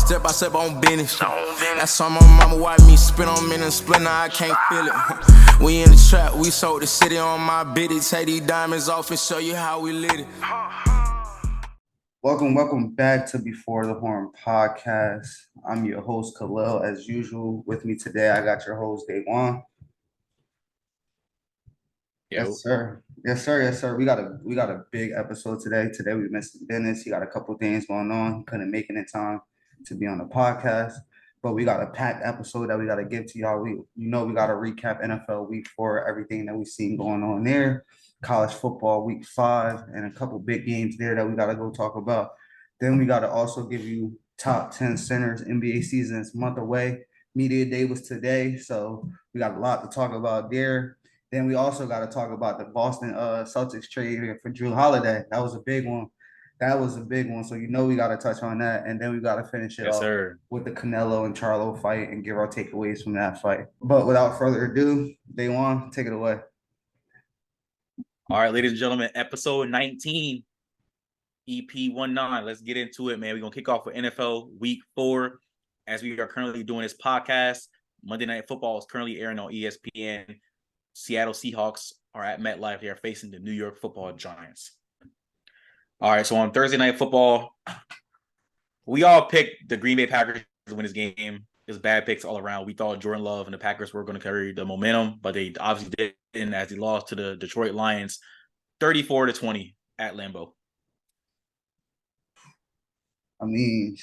step by step on business. That's on my mama, watch me spin on me and split, now I can't feel it. We in the trap, we sold the city on my biddy. Take these diamonds off and show you how we lit it. Welcome back to Before the Horn podcast. I'm your host, Khalil, as usual. With me today, I got your host, Daywan. Yes, sir. Yes, sir. Yes, sir. We got a big episode today. Today we missed Dennis. He got a couple things going on. He couldn't make it in time to be on the podcast. But we got a packed episode that we got to give to y'all. We got to recap NFL Week 4, everything that we've seen going on there. College football Week 5, and a couple big games there that we got to go talk about. Then we got to also give you top 10 centers. NBA season is a month away. Media Day was today, so we got a lot to talk about there. Then we also got to talk about the Boston Celtics trade for Jrue Holiday. That was a big one. So we got to touch on that. And then we got to finish it off with the Canelo and Charlo fight and give our takeaways from that fight. But without further ado, Day1, take it away. All right, ladies and gentlemen, episode 19, Ep.19. Let's get into it, man. We're going to kick off with NFL Week 4 as we are currently doing this podcast. Monday Night Football is currently airing on ESPN. Seattle Seahawks are at MetLife. They are facing the New York Football Giants. All right, so on Thursday Night Football, we all picked the Green Bay Packers to win this game. It was bad picks all around. We thought Jordan Love and the Packers were going to carry the momentum, but they obviously didn't as they lost to the Detroit Lions 34-20 at Lambeau. I mean,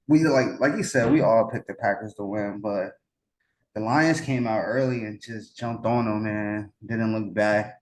we like you said, we all picked the Packers to win, but the Lions came out early and just jumped on them, man. Didn't look back.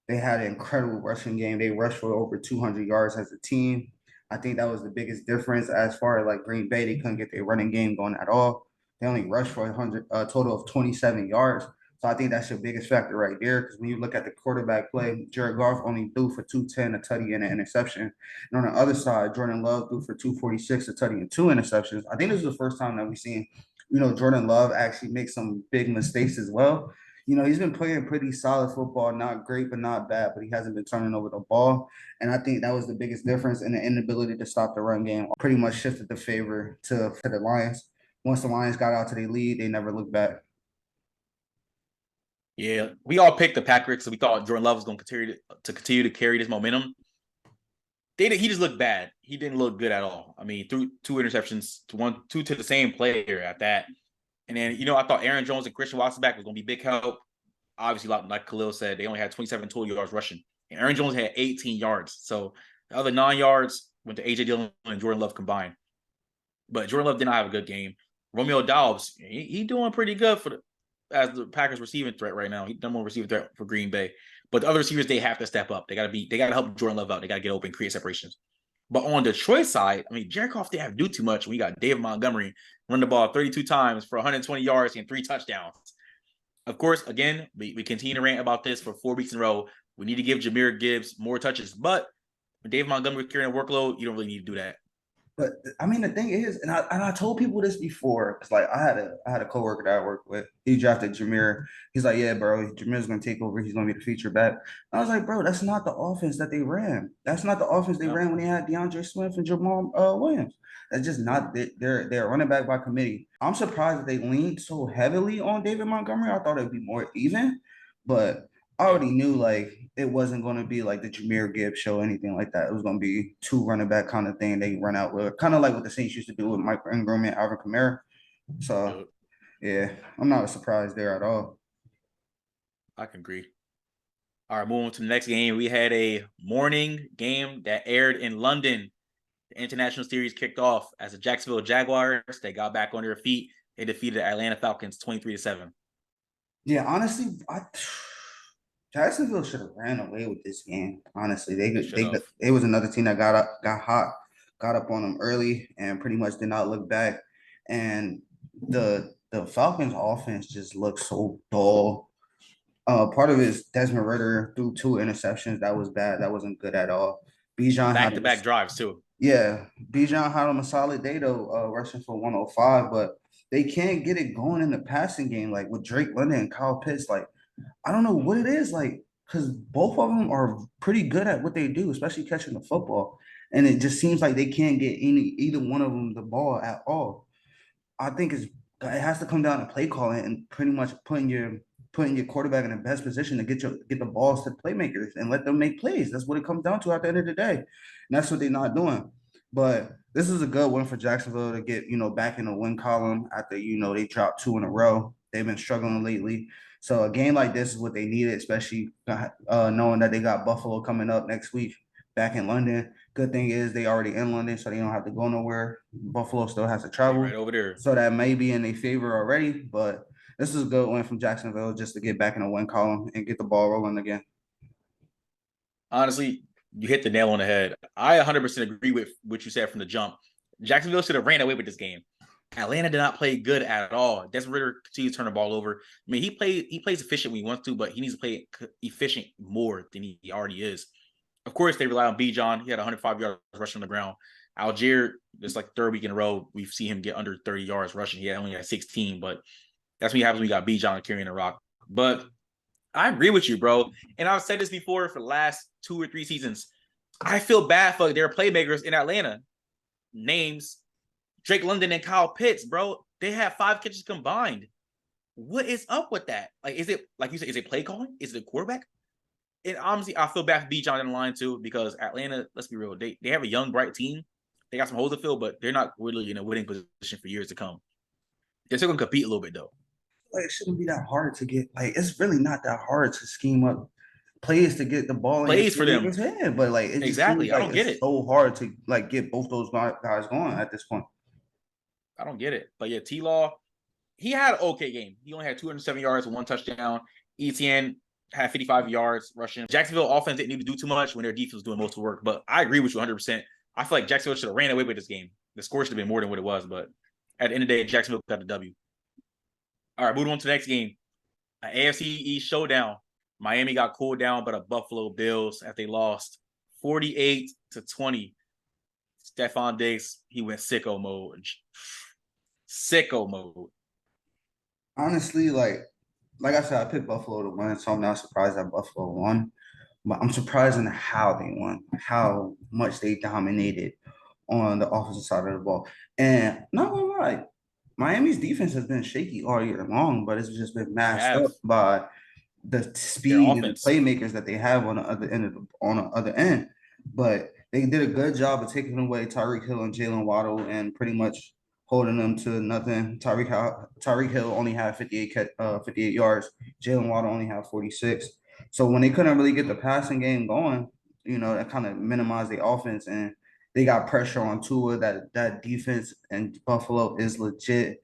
They had an incredible rushing game. They rushed for over 200 yards as a team. I think that was the biggest difference as far as like Green Bay. They couldn't get their running game going at all. They only rushed for a total of 27 yards. So I think that's your biggest factor right there. Because when you look at the quarterback play, Jared Goff only threw for 210, a tutty and an interception. And on the other side, Jordan Love threw for 246, a tutty and 2 interceptions. I think this is the first time that we've seen Jordan Love actually make some big mistakes as well. He's been playing pretty solid football, not great, but not bad, but he hasn't been turning over the ball. And I think that was the biggest difference in the inability to stop the run game. Pretty much shifted the favor to the Lions. Once the Lions got out to the lead, they never looked back. Yeah, we all picked the Packers, so we thought Jordan Love was going to continue to carry this momentum. He just looked bad. He didn't look good at all. I mean, threw 2 interceptions, two to the same player at that. And then, I thought Aaron Jones and Christian Watson back was going to be big help. Obviously, like Khalil said, they only had 27 total yards rushing. And Aaron Jones had 18 yards. So the other 9 yards went to A.J. Dillon and Jordan Love combined. But Jordan Love did not have a good game. Romeo Doubs, he doing pretty good as the Packers receiving threat right now. He's number one receiving threat for Green Bay. But the other receivers, they have to step up. They got to help Jordan Love out. They got to get open, create separations. But on Detroit side, I mean, Jared Goff didn't have to do too much. We got David Montgomery run the ball 32 times for 120 yards and 3 touchdowns. Of course, again, we continue to rant about this for 4 weeks in a row. We need to give Jahmyr Gibbs more touches. But when David Montgomery carrying a workload, you don't really need to do that. But I mean, the thing is, and I told people this before, because like I had a coworker that I worked with. He drafted Jahmyr. He's like, yeah, bro, Jahmyr's gonna take over. He's gonna be the feature back. I was like, bro, that's not the offense that they ran. That's not the offense they ran when they had DeAndre Swift and Jamal Williams. That's just not they're running back by committee. I'm surprised that they leaned so heavily on David Montgomery. I thought it'd be more even, but I already knew like it wasn't going to be like the Jahmyr Gibbs show, anything like that. It was going to be 2 running back kind of thing. They run out with kind of like what the Saints used to do with Mike Ingram and Alvin Kamara. So, yeah, I'm not surprised there at all. I can agree. All right, moving to the next game. We had a morning game that aired in London. The international series kicked off as the Jacksonville Jaguars. They got back on their feet. They defeated the Atlanta Falcons 23-7. Yeah, honestly, Jacksonville should have ran away with this game. Honestly, it was another team that got up on them early, and pretty much did not look back. And the Falcons' offense just looked so dull. Part of it is Desmond Ridder threw 2 interceptions. That was bad. That wasn't good at all. Bijan back-to-back drives too. Yeah, Bijan had him a solid day though, rushing for 105, but they can't get it going in the passing game like with Drake London and Kyle Pitts. Like, I don't know what it is, like, because both of them are pretty good at what they do, especially catching the football. and it just seems like they can't get either one of them the ball at all. I think it has to come down to play calling and pretty much putting your quarterback in the best position to get the balls to the playmakers and let them make plays. That's what it comes down to at the end of the day. And that's what they're not doing. But this is a good win for Jacksonville to get, back in the win column after, they dropped 2 in a row. They've been struggling lately. So a game like this is what they needed, especially knowing that they got Buffalo coming up next week back in London. Good thing is they already in London, so they don't have to go nowhere. Buffalo still has to travel. Right over there. So that may be in their favor already, but this is a good win from Jacksonville just to get back in the win column and get the ball rolling again. Honestly, you hit the nail on the head. I 100% agree with what you said from the jump. Jacksonville should have ran away with this game. Atlanta did not play good at all. Desmond Ridder continues to turn the ball over. I mean, he plays efficient when he wants to, but he needs to play efficient more than he already is. Of course, they rely on Bijan. He had 105 yards rushing on the ground. Algier, it's like third week in a row, we've seen him get under 30 yards rushing. He only had 16, but that's what happens when you got Bijan carrying the rock. But I agree with you, bro. And I've said this before for the last 2 or 3 seasons. I feel bad for their playmakers in Atlanta. Names Drake London and Kyle Pitts, bro. They have 5 catches combined. What is up with that? Like, is it, like you said, is it play calling? Is it a quarterback? And honestly, I feel bad for Bijan in the line too, because Atlanta, let's be real, they have a young, bright team. They got some holes to fill, but they're not really in a winning position for years to come. They're still gonna compete a little bit though. Like, it shouldn't be that hard to get. Like, it's really not that hard to scheme up plays to get the ball plays for them. Head, but like, it just exactly, like I don't get it. So hard to like get both those guys going at this point. I don't get it. But yeah, T-Law, he had an okay game. He only had 207 yards and 1 touchdown. ETN had 55 yards rushing. Jacksonville offense didn't need to do too much when their defense was doing most of the work. But I agree with you 100%. I feel like Jacksonville should have ran away with this game. The score should have been more than what it was. But at the end of the day, Jacksonville got the W. All right, moving on to the next game. An AFC East showdown. Miami got cooled down by the Buffalo Bills as they lost 48-20. Stephon Diggs, he went sicko mode. Sicko mode. Honestly, like I said, I picked Buffalo to win, so I'm not surprised that Buffalo won. But I'm surprised in how they won, how much they dominated on the offensive side of the ball. And not gonna lie, Miami's defense has been shaky all year long, but it's just been masked up by the speed and the playmakers that they have on the other end. But they did a good job of taking away Tyreek Hill and Jalen Waddle and pretty much holding them to nothing. Tyreek Hill only had 58 yards. Jalen Waddle only had 46. So when they couldn't really get the passing game going, that kind of minimized the offense, and they got pressure on Tua. That defense in Buffalo is legit.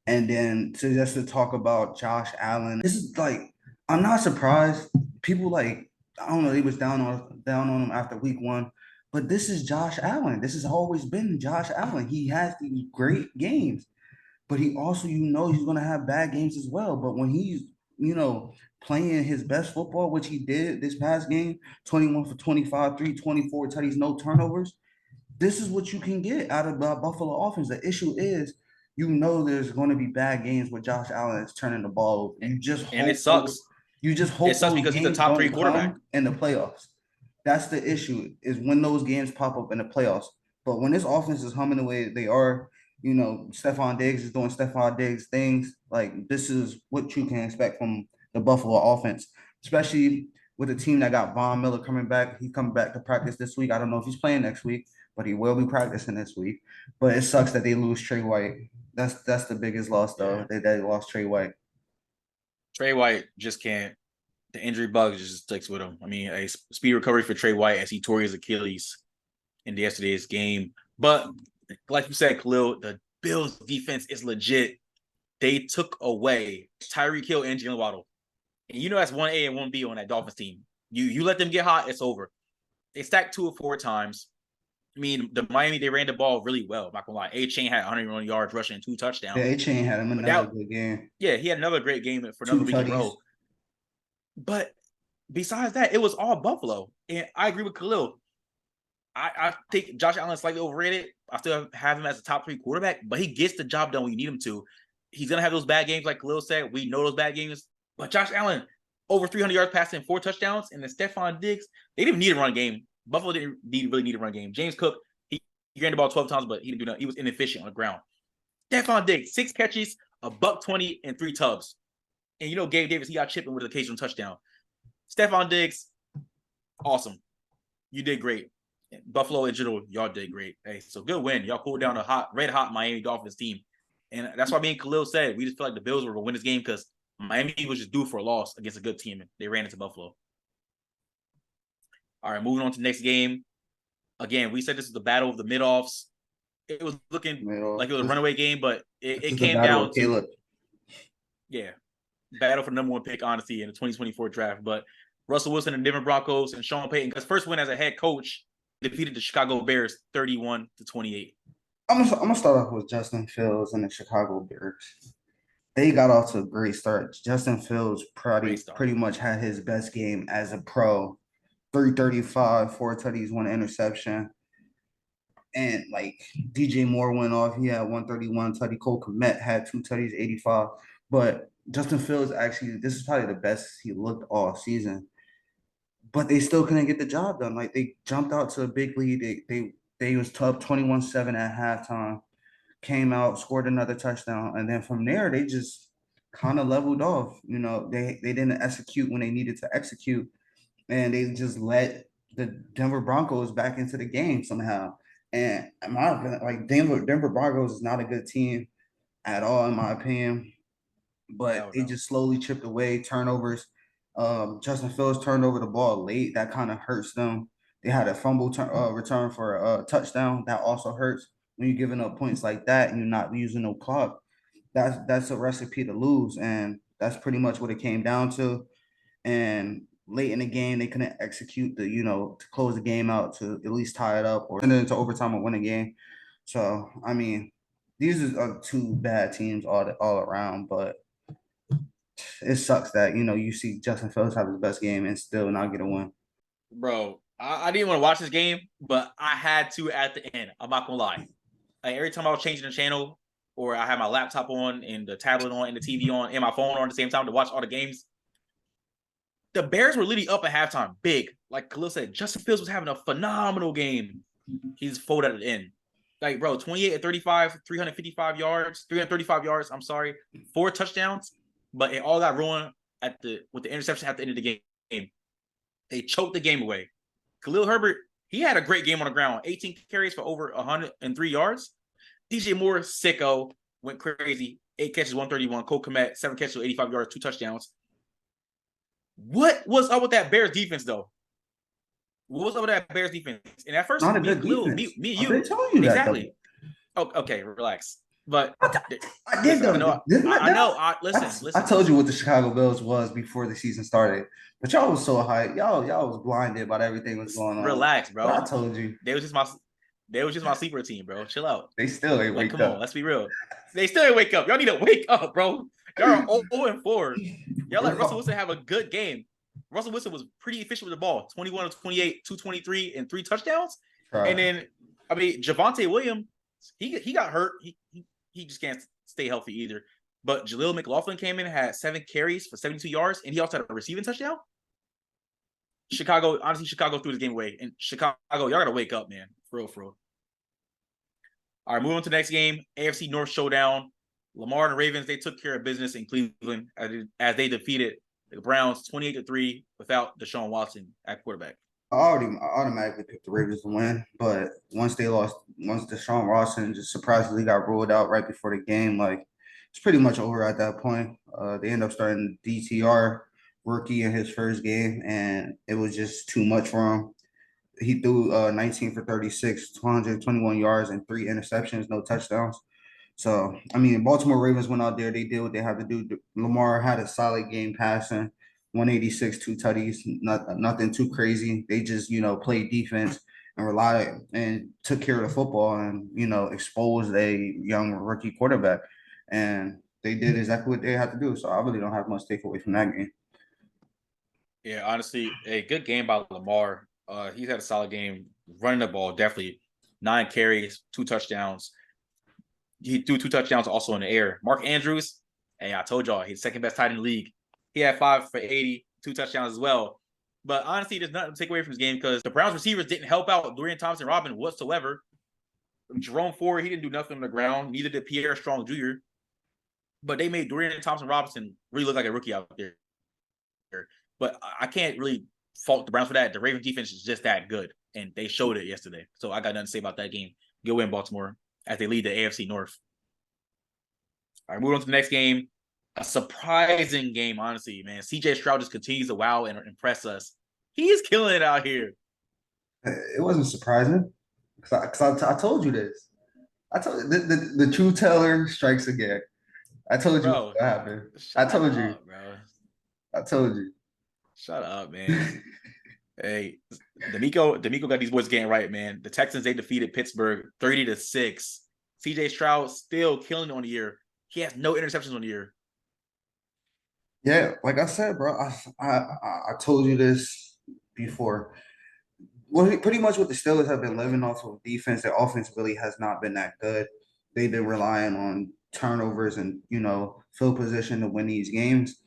And then to talk about Josh Allen, this is like, I'm not surprised. People I don't know, they was down on him after week 1. But this is Josh Allen. This has always been Josh Allen. He has these great games, but he also, he's going to have bad games as well. But when he's, playing his best football, which he did this past game, 21 for 25, 324 tutties, no turnovers, this is what you can get out of the Buffalo offense. The issue is, there's going to be bad games where Josh Allen is turning the ball over. And it sucks. You just hope it sucks because he's a top 3 quarterback in the playoffs. That's the issue, is when those games pop up in the playoffs. But when this offense is humming the way they are, Stephon Diggs is doing Stephon Diggs things. Like, this is what you can expect from the Buffalo offense, especially with a team that got Von Miller coming back. He's coming back to practice this week. I don't know if he's playing next week, but he will be practicing this week. But it sucks that they lose Trey White. That's the biggest loss, though. Yeah. They lost Trey White. Trey White just can't. The injury bug just sticks with him. I mean, a speedy recovery for Trey White as he tore his Achilles in yesterday's game. But like you said, Khalil, the Bills defense is legit. They took away Tyreek Hill and Jalen Waddle. And that's 1A and 1B on that Dolphins team. You let them get hot, it's over. They stacked 2 or 4 times. I mean, the Miami, they ran the ball really well. I'm not gonna lie. A-Chain had 101 yards rushing and 2 touchdowns. Yeah, A-Chain had him another good game. Yeah, he had another great game for another week in a row. But besides that, it was all Buffalo. And I agree with Khalil. I think Josh Allen is slightly overrated. I still have him as a top 3 quarterback, but he gets the job done when you need him to. He's going to have those bad games, like Khalil said. We know those bad games. But Josh Allen, over 300 yards passing, 4 touchdowns, and then Stephon Diggs, they didn't even need a run game. Buffalo didn't really need to run game. James Cook, he ran the ball 12 times, but he didn't do nothing. He was inefficient on the ground. Stephon Diggs, 6 catches, $120 and 3 tubs. And Gabe Davis, he got chipping with an occasional touchdown. Stephon Diggs, awesome. You did great. Buffalo in general, y'all did great. Hey, so good win. Y'all pulled down a red hot Miami Dolphins team. And that's why me and Khalil said we just feel like the Bills were going to win this game because Miami was just due for a loss against a good team. And they ran into Buffalo. All right, moving on to the next game. Again, we said this was the battle of the mid-offs. It was looking like it was a runaway game, but it came down to battle for the number 1 pick, honestly, in the 2024 draft. But Russell Wilson and Denver Broncos and Sean Payton, his first win as a head coach, defeated the Chicago Bears 31-28. I'm gonna start off with Justin Fields and the Chicago Bears. They got off to a great start. Justin Fields pretty much had his best game as a pro. 335, 4 tutties, 1 interception. And DJ Moore went off. He had 131 tutty. Cole Kmet had 2 tutties, 85. But Justin Fields actually, this is probably the best he looked all season. But they still couldn't get the job done. They jumped out to a big lead. They was up 21-7 at halftime. Came out, scored another touchdown, and then from there they just kind of leveled off. They didn't execute when they needed to execute, and they just let the Denver Broncos back into the game somehow. And in my opinion, Denver Broncos is not a good team at all, in my opinion. But they just slowly chipped away, turnovers. Justin Fields turned over the ball late. That kind of hurts them. They had a fumble return for a touchdown. That also hurts when you're giving up points like that and you're not using no clock. That's a recipe to lose, and that's pretty much what it came down to. And late in the game, they couldn't execute to close the game out, to at least tie it up or send it into overtime or win a game. So I mean, these are 2 bad teams all around, but it sucks that you see Justin Fields have his best game and still not get a win. Bro, I didn't want to watch this game, but I had to at the end. I'm not gonna lie. Every time I was changing the channel, or I had my laptop on and the tablet on and the TV on and my phone on at the same time to watch all the games, the Bears were literally up at halftime, big. Like Khalil said, Justin Fields was having a phenomenal game. He's folded at the end. 28-35, 335 yards. I'm sorry, 4 touchdowns, but it all got ruined with the interception at the end of the game. They choked the game away. Khalil Herbert, he had a great game on the ground. 18 carries for over 103 yards. DJ Moore, sicko, went crazy. 8 catches, 131. Cole Kmet, 7 catches, 85 yards, 2 touchdowns. What was up with that Bears defense, though? What was up with that Bears defense? And at first, not a good defense. Me, you. I've been telling you exactly. That, though. Okay, relax. But I did though. I know. Listen. I told you what the Chicago Bears was before the season started, but y'all was so hyped. Y'all was blinded by everything was going on. Relax, bro. But I told you they was just my sleeper team, bro. Chill out. They still ain't wake up. Come on, let's be real. They still ain't wake up. Y'all need to wake up, bro. Y'all are 0-4. Y'all let Russell Wilson have a good game. Russell Wilson was pretty efficient with the ball. 21 of 28, 223, and 3 touchdowns. Right. And then, Javonte Williams, he got hurt. He just can't stay healthy either. But Jaleel McLaughlin came in, had 7 carries for 72 yards, and he also had a receiving touchdown. Chicago threw this game away. And Chicago, y'all got to wake up, man. For real. All right, moving on to the next game. AFC North Showdown. Lamar and the Ravens, they took care of business in Cleveland as they defeated the Browns 28-3 without Deshaun Watson at quarterback. I automatically picked the Ravens to win, but once Deshaun Watson just surprisingly got ruled out right before the game, it's pretty much over at that point. They end up starting DTR rookie in his first game, and it was just too much for him. He threw 19 for 36, 221 yards, and 3 interceptions, no touchdowns. So, Baltimore Ravens went out there. They did what they had to do. Lamar had a solid game passing, 186, 2 tutties, nothing too crazy. They just, played defense and relied and took care of the football and, exposed a young rookie quarterback. And they did exactly what they had to do. So I really don't have much takeaway from that game. Yeah, honestly, a good game by Lamar. He's had a solid game running the ball, definitely. 9 carries, 2 touchdowns. He threw 2 touchdowns also in the air. Mark Andrews, hey, I told y'all, he's second best tight end in the league. He had 5 for 80, 2 touchdowns as well. But honestly, there's nothing to take away from this game because the Browns receivers didn't help out Dorian Thompson-Robinson whatsoever. Jerome Ford, he didn't do nothing on the ground. Neither did Pierre Strong Jr. But they made Dorian Thompson-Robinson really look like a rookie out there. But I can't really fault the Browns for that. The Ravens defense is just that good, and they showed it yesterday. So I got nothing to say about that game. Go win, Baltimore, as they lead the AFC North. All right, moving on to the next game. A surprising game, honestly, man. CJ Stroud just continues to wow and impress us. He is killing it out here. It wasn't surprising because I told you this. I told you the true teller strikes again. I told you what happened. I told you, bro. I told you. Shut up, man. Hey, D'Amico got these boys getting right, man. The Texans, they defeated Pittsburgh 30-6. CJ Stroud still killing it on the year. He has no interceptions on the year. Yeah, like I said, bro, I told you this before. Well, pretty much what the Steelers have been living off of defense. Their offense really has not been that good. They've been relying on turnovers and, field position to win these games.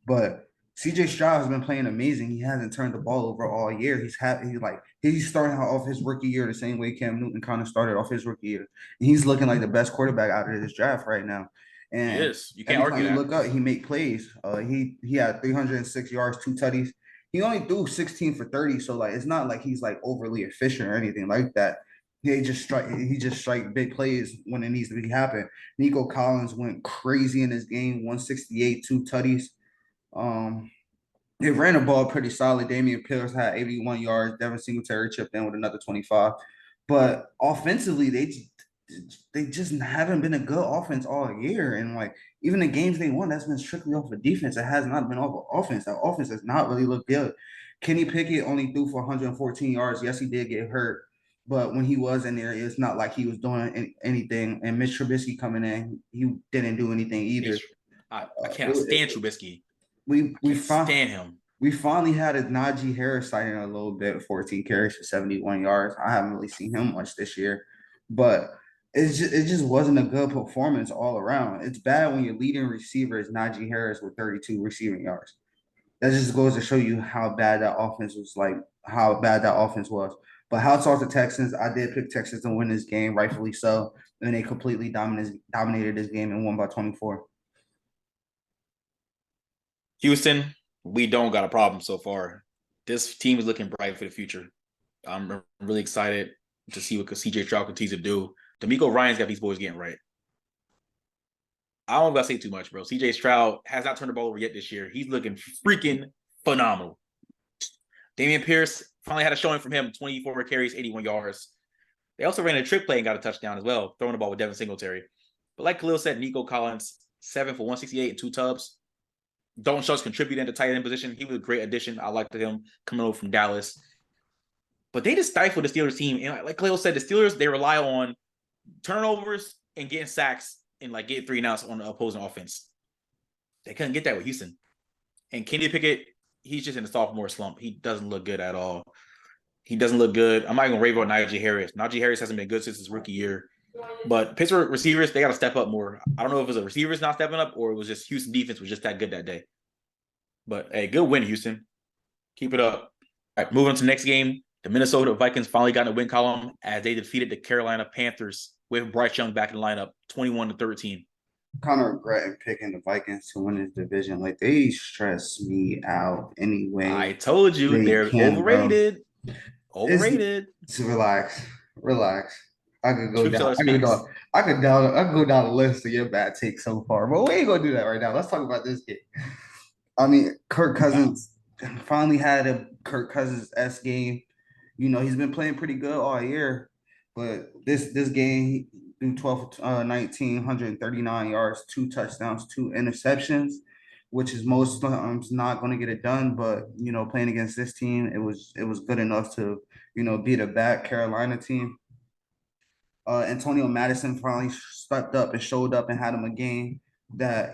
But CJ Stroud has been playing amazing. He hasn't turned the ball over all year. He's starting off his rookie year the same way Cam Newton kind of started off his rookie year. And he's looking like the best quarterback out of this draft right now. And he is. You can't every argue time you that. look up, he made plays. He had 306 yards, 2 tutties. He only threw 16 for 30, so it's not like he's overly efficient or anything like that. He just strike big plays when it needs to be happen. Nico Collins went crazy in this game, 168, 2 tutties. They ran the ball pretty solid. Damian Pierce had 81 yards. Devin Singletary chipped in with another 25. But offensively, they just haven't been a good offense all year. And even the games they won, that's been strictly off of defense. It has not been off of offense. That offense has not really looked good. Kenny Pickett only threw for 114 yards. Yes, he did get hurt. But when he was in there, it's not like he was doing anything. And Mitch Trubisky coming in, he didn't do anything either. I cannot stand Trubisky. We stand him. We finally had a Najee Harris sighting a little bit, 14 carries for 71 yards. I haven't really seen him much this year, but it just wasn't a good performance all around. It's bad when your leading receiver is Najee Harris with 32 receiving yards. That just goes to show you how bad that offense was, But hats off to Texans. I did pick Texans to win this game, rightfully so, and they completely dominated this game and won by 24. Houston, we don't got a problem so far. This team is looking bright for the future. I'm really excited to see what CJ Stroud continues to do. D'Amico Ryan's got these boys getting right. I don't gotta say too much, bro. CJ Stroud has not turned the ball over yet this year. He's looking freaking phenomenal. Damian Pierce finally had a showing from him, 24 carries, 81 yards. They also ran a trick play and got a touchdown as well, throwing the ball with Devin Singletary. But like Khalil said, Nico Collins, 7 for 168 and 2 tubs. Dalton Schultz contributed in the tight end position. He was a great addition. I liked him coming over from Dallas. But they just stifled the Steelers team. And like Khalil said, the Steelers, they rely on turnovers and getting sacks and getting 3 and outs on the opposing offense. They couldn't get that with Houston. And Kenny Pickett, he's just in a sophomore slump. He doesn't look good at all. He doesn't look good. I'm not even going to rave about Najee Harris. Najee Harris hasn't been good since his rookie year. But Pittsburgh receivers, they got to step up more. I don't know if it was the receivers not stepping up or it was just Houston defense was just that good that day. But, hey, good win, Houston. Keep it up. All right, moving on to the next game. The Minnesota Vikings finally got in the win column as they defeated the Carolina Panthers with Bryce Young back in the lineup, 21-13. Kind of regretting picking the Vikings to win this division. They stress me out anyway. I told you they're overrated. Overrated. Relax. I could go down. I could go down the list of your bad takes so far, but we ain't gonna do that right now. Let's talk about this game. I mean, Kirk Cousins finally had a Kirk Cousins-esque game. He's been playing pretty good all year, but this game he threw 12-19, 139 yards, 2 touchdowns, 2 interceptions, which is most times not going to get it done. But playing against this team, it was good enough to beat a bad Carolina team. Antonio Madison finally stepped up and showed up and had him a game that,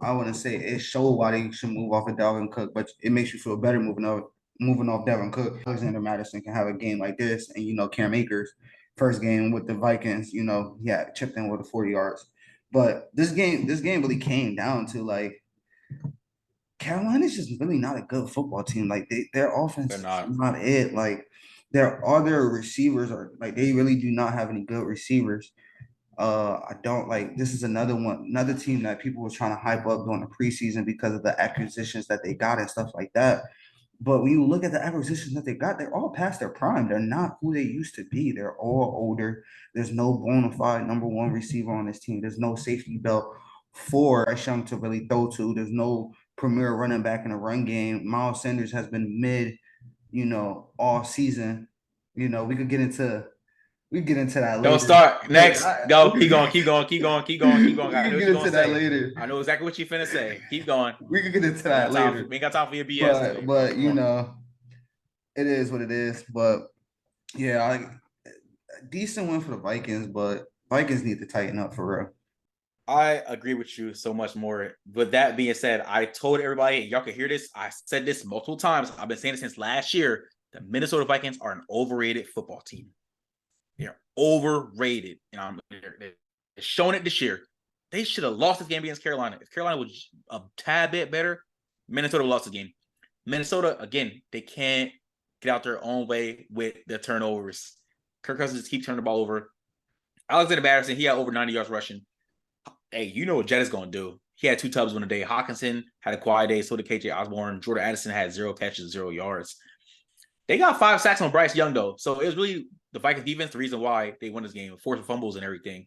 I wouldn't say it showed why they should move off of Dalvin Cook, but it makes you feel better moving off Dalvin Cook. Alexander Madison can have a game like this, and Cam Akers, first game with the Vikings, chipped in with the 40 yards. But this game really came down to Carolina's just really not a good football team. Like their offense They're is not. not it. Like their other receivers are like they really do not have any good receivers. I don't like this is another team that people were trying to hype up during the preseason because of the acquisitions that they got and stuff like that. But when you look at the acquisitions that they got, they're all past their prime. They're not who they used to be. They're all older. There's no bona fide number one receiver on this team. There's no safety belt for Bryce Young to really throw to. There's no premier running back in a run game. Miles Sanders has been mid, all season. We could get into that Don't later. start. But Next. Go. Keep going. Keep going. Keep going. Keep going. Keep going. we I know could what get you're into gonna that say. later. I know exactly what you're finna say. Keep going. We could get into We ain't that got time. later. We ain't got time for your BS But today, bro. but Come on. it is what it is. But yeah, decent win for the Vikings, but Vikings need to tighten up for real. I agree with you so much more. With that being said, I told everybody, y'all can hear this. I said this multiple times. I've been saying it since last year. The Minnesota Vikings are an overrated football team. They're overrated. They're showing it this year. They should have lost this game against Carolina. If Carolina was a tad bit better, Minnesota lost the game. Minnesota, again, they can't get out their own way with the turnovers. Kirk Cousins just keep turning the ball over. Alexander Mattison, he had over 90 yards rushing. Hey, you know what Jett is going to do. He had 2 tubs on the day. Hawkinson had a quiet day. So did KJ Osborne. Jordan Addison had 0 catches, 0 yards. They got 5 sacks on Bryce Young, though. So it was really the Vikings defense, the reason why they won this game, forcing fumbles and everything.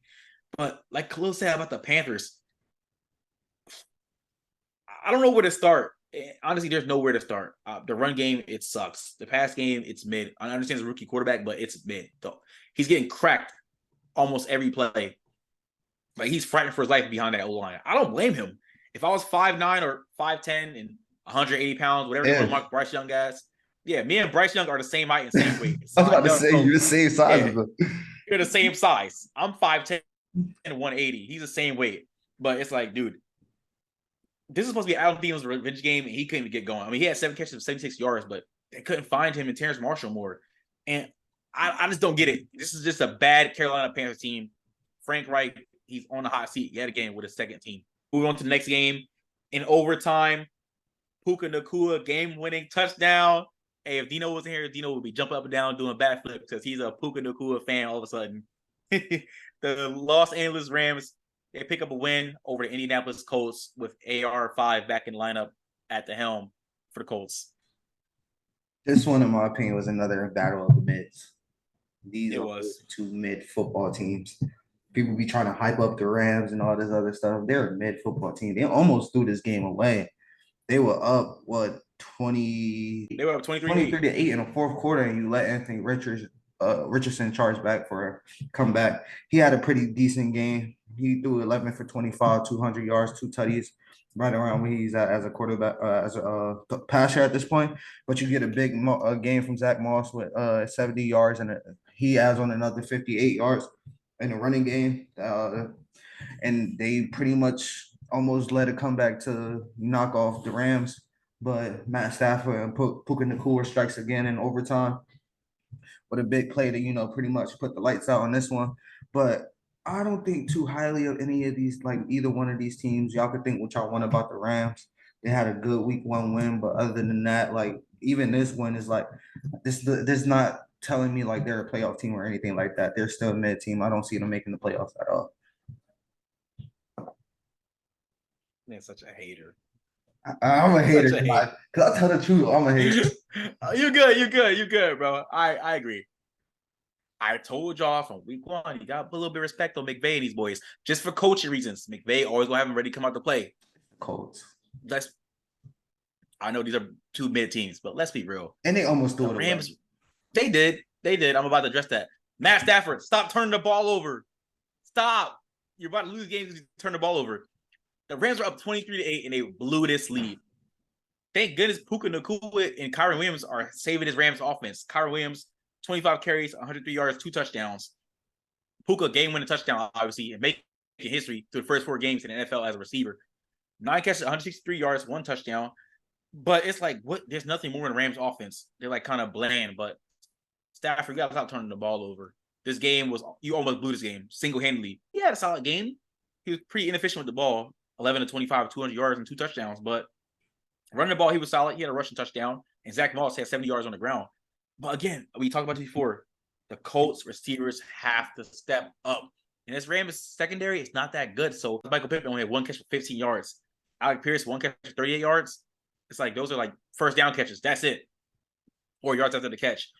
But like Khalil said about the Panthers, I don't know where to start. Honestly, there's nowhere to start. The run game, it sucks. The pass game, it's mid. I understand it's a rookie quarterback, but it's mid. Though he's getting cracked almost every play. Like he's fighting for his life behind that O-line. I don't blame him. If I was 5'9" or 5'10" and 180 pounds, whatever you want to mark Bryce Young guys, yeah, me and Bryce Young are the same height and same weight. I was about to say you're the same size as him. You're the same size. I'm 5'10" and 180. He's the same weight. But it's like, dude, this is supposed to be Adam Thiel's revenge game, and he couldn't even get going. I mean, he had 7 catches of 76 yards, but they couldn't find him and Terrence Marshall more. And I just don't get it. This is just a bad Carolina Panthers team. Frank Reich, he's on the hot seat yet again with his second team. Moving on to the next game. In overtime, Puka Nacua game-winning touchdown. Hey, if Dino wasn't here, Dino would be jumping up and down doing backflips because he's a Puka Nacua fan all of a sudden. The Los Angeles Rams, they pick up a win over the Indianapolis Colts with AR5 back in lineup at the helm for the Colts. This one, in my opinion, was another battle of the mids. These are 2 mid football teams. People be trying to hype up the Rams and all this other stuff. They're a mid football team. They almost threw this game away. They were up, 20? They were up 23-8 in the fourth quarter, and you let Anthony Richardson charge back for a comeback. He had a pretty decent game. He threw 11 for 25, 200 yards, 2 tutties, right around where he's at as a quarterback, as a passer at this point. But you get a big game from Zach Moss with 70 yards, and he adds on another 58 yards in the running game. And they pretty much almost let it come back to knock off the Rams. But Matt Stafford and Puka Nacua strikes again in overtime with a big play to, pretty much put the lights out on this one. But I don't think too highly of any of these, like either one of these teams. Y'all could think what y'all want about the Rams. They had a good week 1 win, but other than that, like even this one is like this not telling me like they're a playoff team or anything like that. They're still a mid team. I don't see them making the playoffs at all. Man, such a hater. I'm a hater because I tell the truth. I'm a hater. You're good, bro. I agree. I told y'all from week 1, you got to put a little bit of respect on McVay and these boys, just for coaching reasons. McVay always gonna have them ready to come out to play. Colts. I know these are 2 mid teams, but let's be real. And they almost threw the it Rams. away. They did. I'm about to address that. Matt Stafford, stop turning the ball over. Stop. You're about to lose games if you turn the ball over. The Rams are up 23-8, and they blew this lead. Thank goodness Puka Nacua and Kyron Williams are saving his Rams offense. Kyron Williams, 25 carries, 103 yards, 2 touchdowns. Puka game-winning touchdown, obviously, and making history through the first 4 games in the NFL as a receiver. 9 catches, 163 yards, 1 touchdown. But it's like, what? There's nothing more in the Rams offense. They're like kind of bland, but Stafford, you got to stop turning the ball over. This game you almost blew this game single-handedly. He had a solid game. He was pretty inefficient with the ball. 11 to 25, 200 yards and 2 touchdowns. But Running the ball, he was solid. He had a rushing touchdown. And Zach Moss had 70 yards on the ground. But again, we talked about this before. The Colts receivers have to step up. And this Rams secondary is not that good. So Michael Pittman only had one catch for 15 yards. Alec Pierce, one catch for 38 yards. It's like those are like first down catches. That's it. 4 yards after the catch.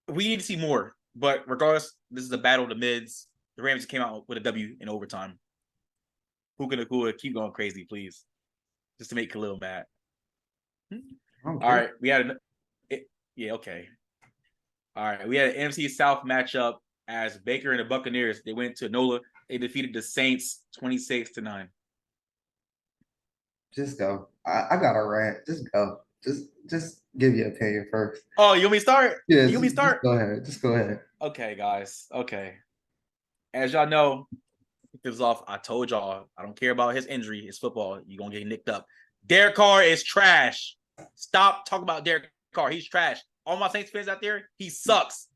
We need to see more. But regardless, this is a battle of the mids. The Rams came out with a W in overtime. Puka Nacua, keep going crazy, please. Just to make Khalil mad. Okay. All right. We had okay. All right. We had an NFC South matchup as Baker and the Buccaneers. They went to NOLA. They defeated the Saints 26-9. Just go. I got a rant. Just go. Just give your opinion first. Oh, you want me to start? Yeah, you want me to start? Go ahead. Just go ahead. Okay, guys. Okay. As y'all know, this is off. I told y'all I don't care about his injury. It's football. You're gonna get nicked up. Derek Carr is trash. Stop talking about Derek Carr. He's trash. All my Saints fans out there, he sucks.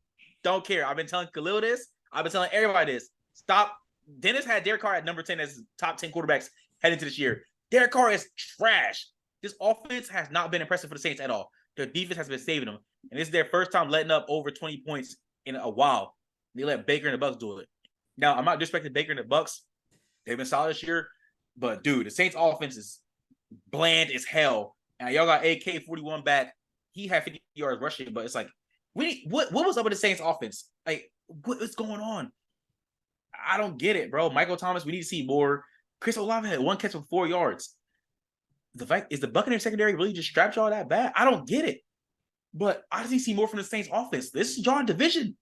Don't care. I've been telling Khalil this. I've been telling everybody this. Stop. Dennis had Derek Carr at number 10 as top 10 quarterbacks heading into this year. Derek Carr is trash. This offense has not been impressive for the Saints at all. Their defense has been saving them. And this is their first time letting up over 20 points in a while. They let Baker and the Bucs do it. Now, I'm not disrespecting Baker and the Bucs. They've been solid this year. But, dude, the Saints offense is bland as hell. And y'all got AK-41 back. He had 50 yards rushing, but it's like, what was up with the Saints offense? Like, what's going on? I don't get it, bro. Michael Thomas, we need to see more. Chris Olave had one catch for 4 yards. The fact is the Buccaneers secondary really just strapped y'all that bad? I don't get it. But I just need to see more from the Saints offense. This is y'all division.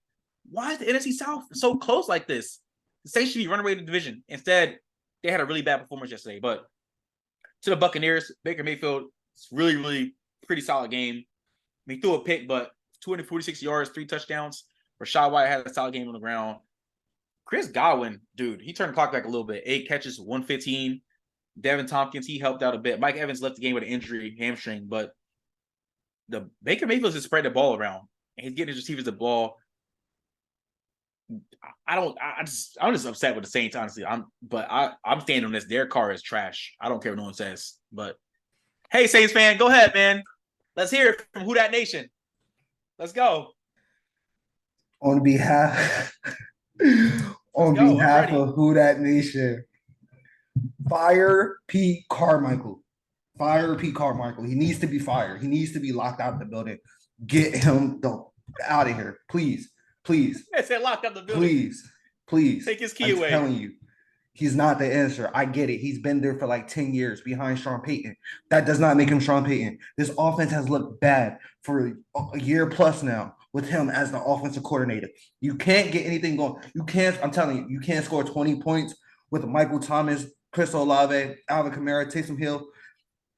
Why is the NFC South so close like this? The Saints should be running away with the division. Instead, they had a really bad performance yesterday. But to the Buccaneers, Baker Mayfield, it's really, really pretty solid game. He threw a pick, but 246 yards, 3 touchdowns. Rashad White had a solid game on the ground. Chris Godwin, dude, he turned the clock back a little bit. 8 catches, 115. Devin Tompkins, he helped out a bit. Mike Evans left the game with an injury, hamstring, but the Baker Mayfield just spread the ball around, and he's getting his receivers the ball. I'm just upset with the Saints, honestly. I'm standing on this. Their car is trash. I don't care what no one says. But hey, Saints fan, go ahead, man. Let's hear it from Who Dat Nation. Let's go. On behalf of Who Dat Nation, fire Pete Carmichael. Fire Pete Carmichael. He needs to be fired. He needs to be locked out of the building. Get him out of here, please. Please. I said locked out the building. Please. Take his key away. I'm telling you, he's not the answer. I get it. He's been there for like 10 years behind Sean Payton. That does not make him Sean Payton. This offense has looked bad for a year plus now with him as the offensive coordinator. You can't get anything going. I'm telling you, you can't score 20 points with Michael Thomas, Chris Olave, Alvin Kamara, Taysom Hill,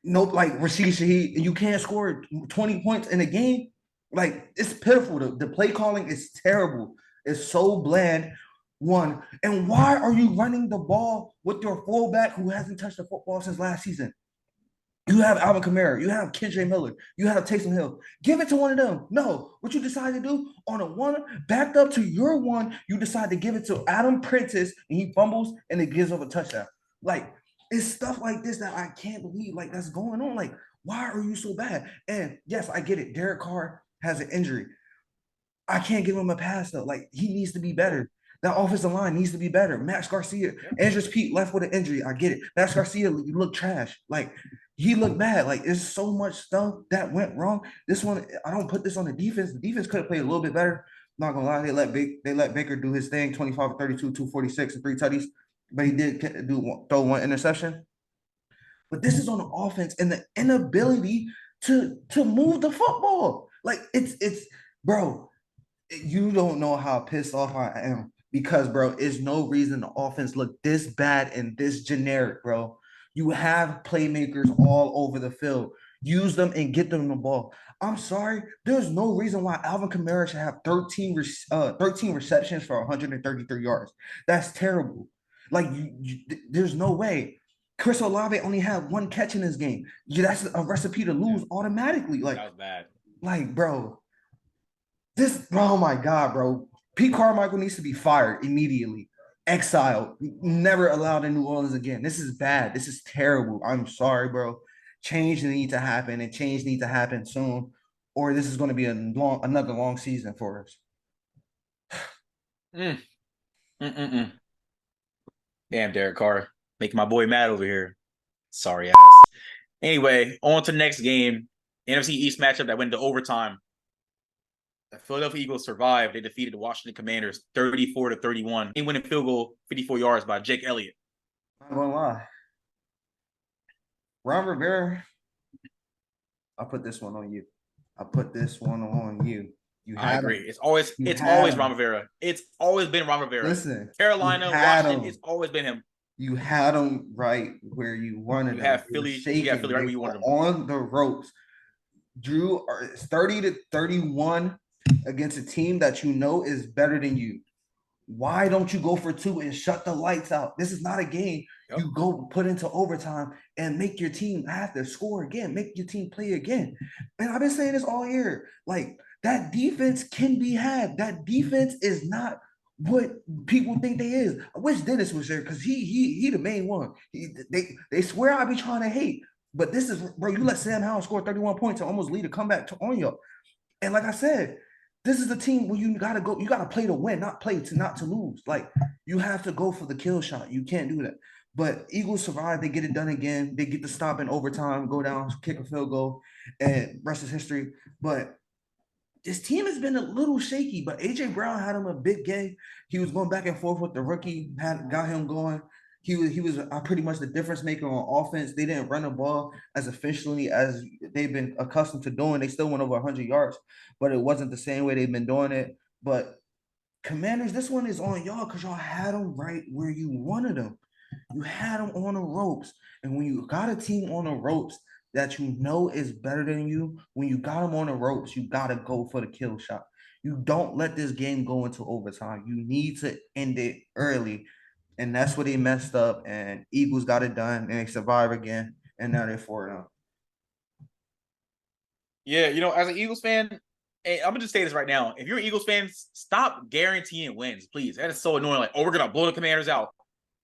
Rashid Shaheed, and you can't score 20 points in a game. Like, it's pitiful. The play calling is terrible. It's so bland. One. And why are you running the ball with your fullback who hasn't touched the football since last season? You have Alvin Kamara. You have Kendre Miller. You have Taysom Hill. Give it to one of them. No. What you decide to do on a one, backed up to your one, you decide to give it to Adam Prentice, and he fumbles, and it gives up a touchdown. Like, it's stuff like this that I can't believe, like, that's going on. Like, why are you so bad? And, yes, I get it. Derek Carr has an injury. I can't give him a pass, though. Like, he needs to be better. That offensive line needs to be better. Max Garcia, Andrews Pete left with an injury. I get it. Max Garcia, you look trash. Like, he looked bad. Like, there's so much stuff that went wrong. This one, I don't put this on the defense. The defense could have played a little bit better. Not gonna lie, they let Baker do his thing, 25 32, 246, and 3 tutties. But he did throw one interception. But this is on the offense and the inability to move the football. Like, it's bro, you don't know how pissed off I am. Because, bro, it's no reason the offense looked this bad and this generic, bro. You have playmakers all over the field. Use them and get them the ball. I'm sorry. There's no reason why Alvin Kamara should have 13 receptions for 133 yards. That's terrible. Like, there's no way. Chris Olave only had 1 catch in this game. That's a recipe to lose automatically. Like, that was bad. Like, bro. Oh, my God, bro. Pete Carmichael needs to be fired immediately. Exiled. Never allowed in New Orleans again. This is bad. This is terrible. I'm sorry, bro. change need to happen, and change need to happen soon, or this is going to be another long season for us. Mm. Damn, Derek Carr, making my boy mad over here. Sorry ass. Anyway, on to the next game. NFC East matchup that went to overtime. The Philadelphia Eagles survived. They defeated the Washington Commanders 34-31. They win a field goal, 54 yards by Jake Elliott. I'm not gonna lie. Ron Rivera, I'll put this one on you. You I had agree. him. It's always Ron Rivera. It's always been Ron Rivera. Listen, Carolina, Washington, it's always been him. You had them right where you wanted them. You have Philly right where you wanted them. On the ropes. Jrue is 30-31 against a team that you know is better than you. Why don't you go for 2 and shut the lights out? This is not a game you go put into overtime and make your team have to score again, make your team play again. And I've been saying this all year. Like, that defense can be had. That defense is not what people think they is. I wish Dennis was there because he the main one. They swear I be trying to hate, but this is, bro, you let Sam Howell score 31 points and almost lead a comeback on you. And like I said, this is the team where you gotta play to win, not to lose. Like, you have to go for the kill shot. You can't do that. But Eagles survive, they get it done again. They get the stop in overtime, go down, kick a field goal, and rest is history. But this team has been a little shaky, but A.J. Brown had him a big game. He was going back and forth with the rookie, got him going. He was pretty much the difference maker on offense. They didn't run the ball as efficiently as they've been accustomed to doing. They still went over 100 yards, but it wasn't the same way they've been doing it. But Commanders, this one is on y'all because y'all had them right where you wanted them. You had them on the ropes. And when you got a team on the ropes that you know is better than you, when you got them on the ropes, you got to go for the kill shot. You don't let this game go into overtime. You need to end it early. And that's where they messed up. And Eagles got it done, and they survive again. And now they're 4-0. Yeah, as an Eagles fan, hey, I'm going to just say this right now. If you're an Eagles fan, stop guaranteeing wins, please. That is so annoying. Like, we're going to blow the Commanders out.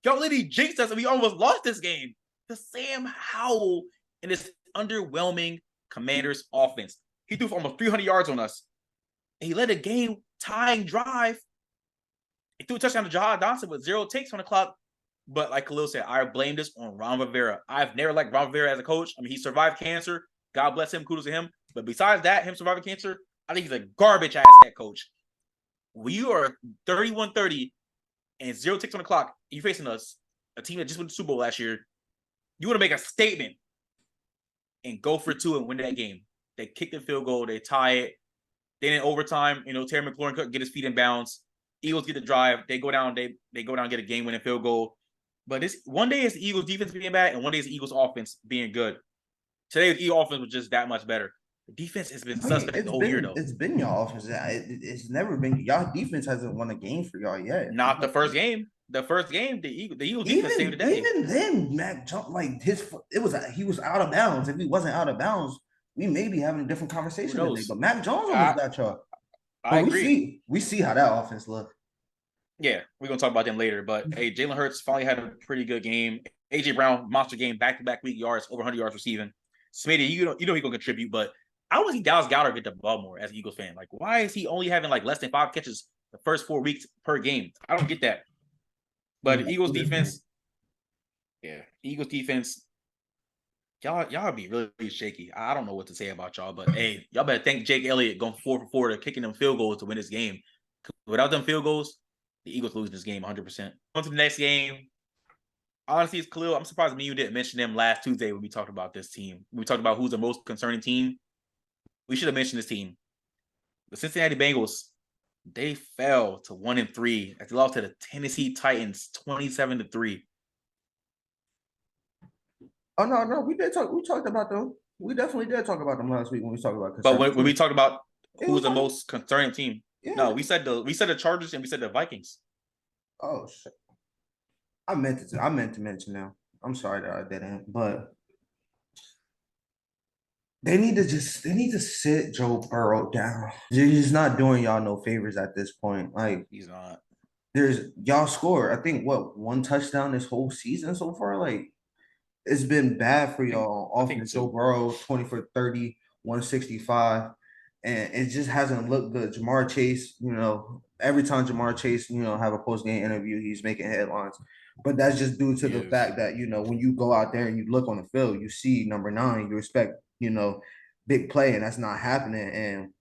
Y'all literally jinxed us and we almost lost this game. The Sam Howell and this underwhelming Commanders offense. He threw for almost 300 yards on us. And he led a game-tying drive. He threw a touchdown to Jahan Dotson with 0 takes on the clock. But like Khalil said, I blame this on Ron Rivera. I've never liked Ron Rivera as a coach. I mean, he survived cancer. God bless him. Kudos to him. But besides that, him surviving cancer, I think he's a garbage-ass head coach. When you are 31-30 and 0 ticks on the clock, you're facing a team that just won the Super Bowl last year. You want to make a statement and go for 2 and win that game. They kick the field goal. They tie it. Then in overtime, Terry McLaurin couldn't get his feet in bounds. Eagles get the drive. They go down. They go down and get a game-winning field goal. But this one day is the Eagles defense being bad, and one day is the Eagles offense being good. Today the Eagles offense was just that much better. The defense has been suspect the whole year, though. It's been y'all offense. It's never been y'all defense hasn't won a game for y'all yet. Not the first game. The first game, the Eagles defense saved the day. Even then, Mac jumped like he was out of bounds. If he wasn't out of bounds, we may be having a different conversation today. But Mac Jones almost got y'all. I agree. We see how that offense look. Yeah, we're gonna talk about them later. But hey, Jalen Hurts finally had a pretty good game. AJ Brown, monster game, back-to-back week yards, over 100 yards receiving. Smitty, you know he's gonna contribute, but I want to see Dallas Goedert get the ball more as an Eagles fan. Like, why is he only having like less than 5 catches the first 4 weeks per game? I don't get that. But Eagles defense, y'all be really shaky. I don't know what to say about y'all, but hey, y'all better thank Jake Elliott going 4 for 4 to kicking them field goals to win this game. Without them field goals, the Eagles lose this game 100%. On to the next game. Honestly, it's Khalil. I'm surprised me you didn't mention them last Tuesday when we talked about this team. We talked about who's the most concerning team. We should have mentioned this team. The Cincinnati Bengals, they fell to 1-3 as they lost to the Tennessee Titans 27-3. Oh no, we talked about them. We definitely did talk about them last week when we talked about. But when we talked about who's the most concerning team, yeah. No, we said the Chargers and we said the Vikings. Oh shit! I meant to mention them. I'm sorry that I didn't, but they need to sit Joe Burrow down. He's not doing y'all no favors at this point. Like, he's not. Y'all score, I think, 1 touchdown this whole season so far. Like, it's been bad for y'all. I Off think of so. Joe Burrow, 20 for 30, 165. And it just hasn't looked good. Jamar Chase, every time Jamar Chase, have a post-game interview, he's making headlines. But that's just due to the Yes. fact that, when you go out there and you look on the field, you see number 9, you expect, big play, and that's not happening. And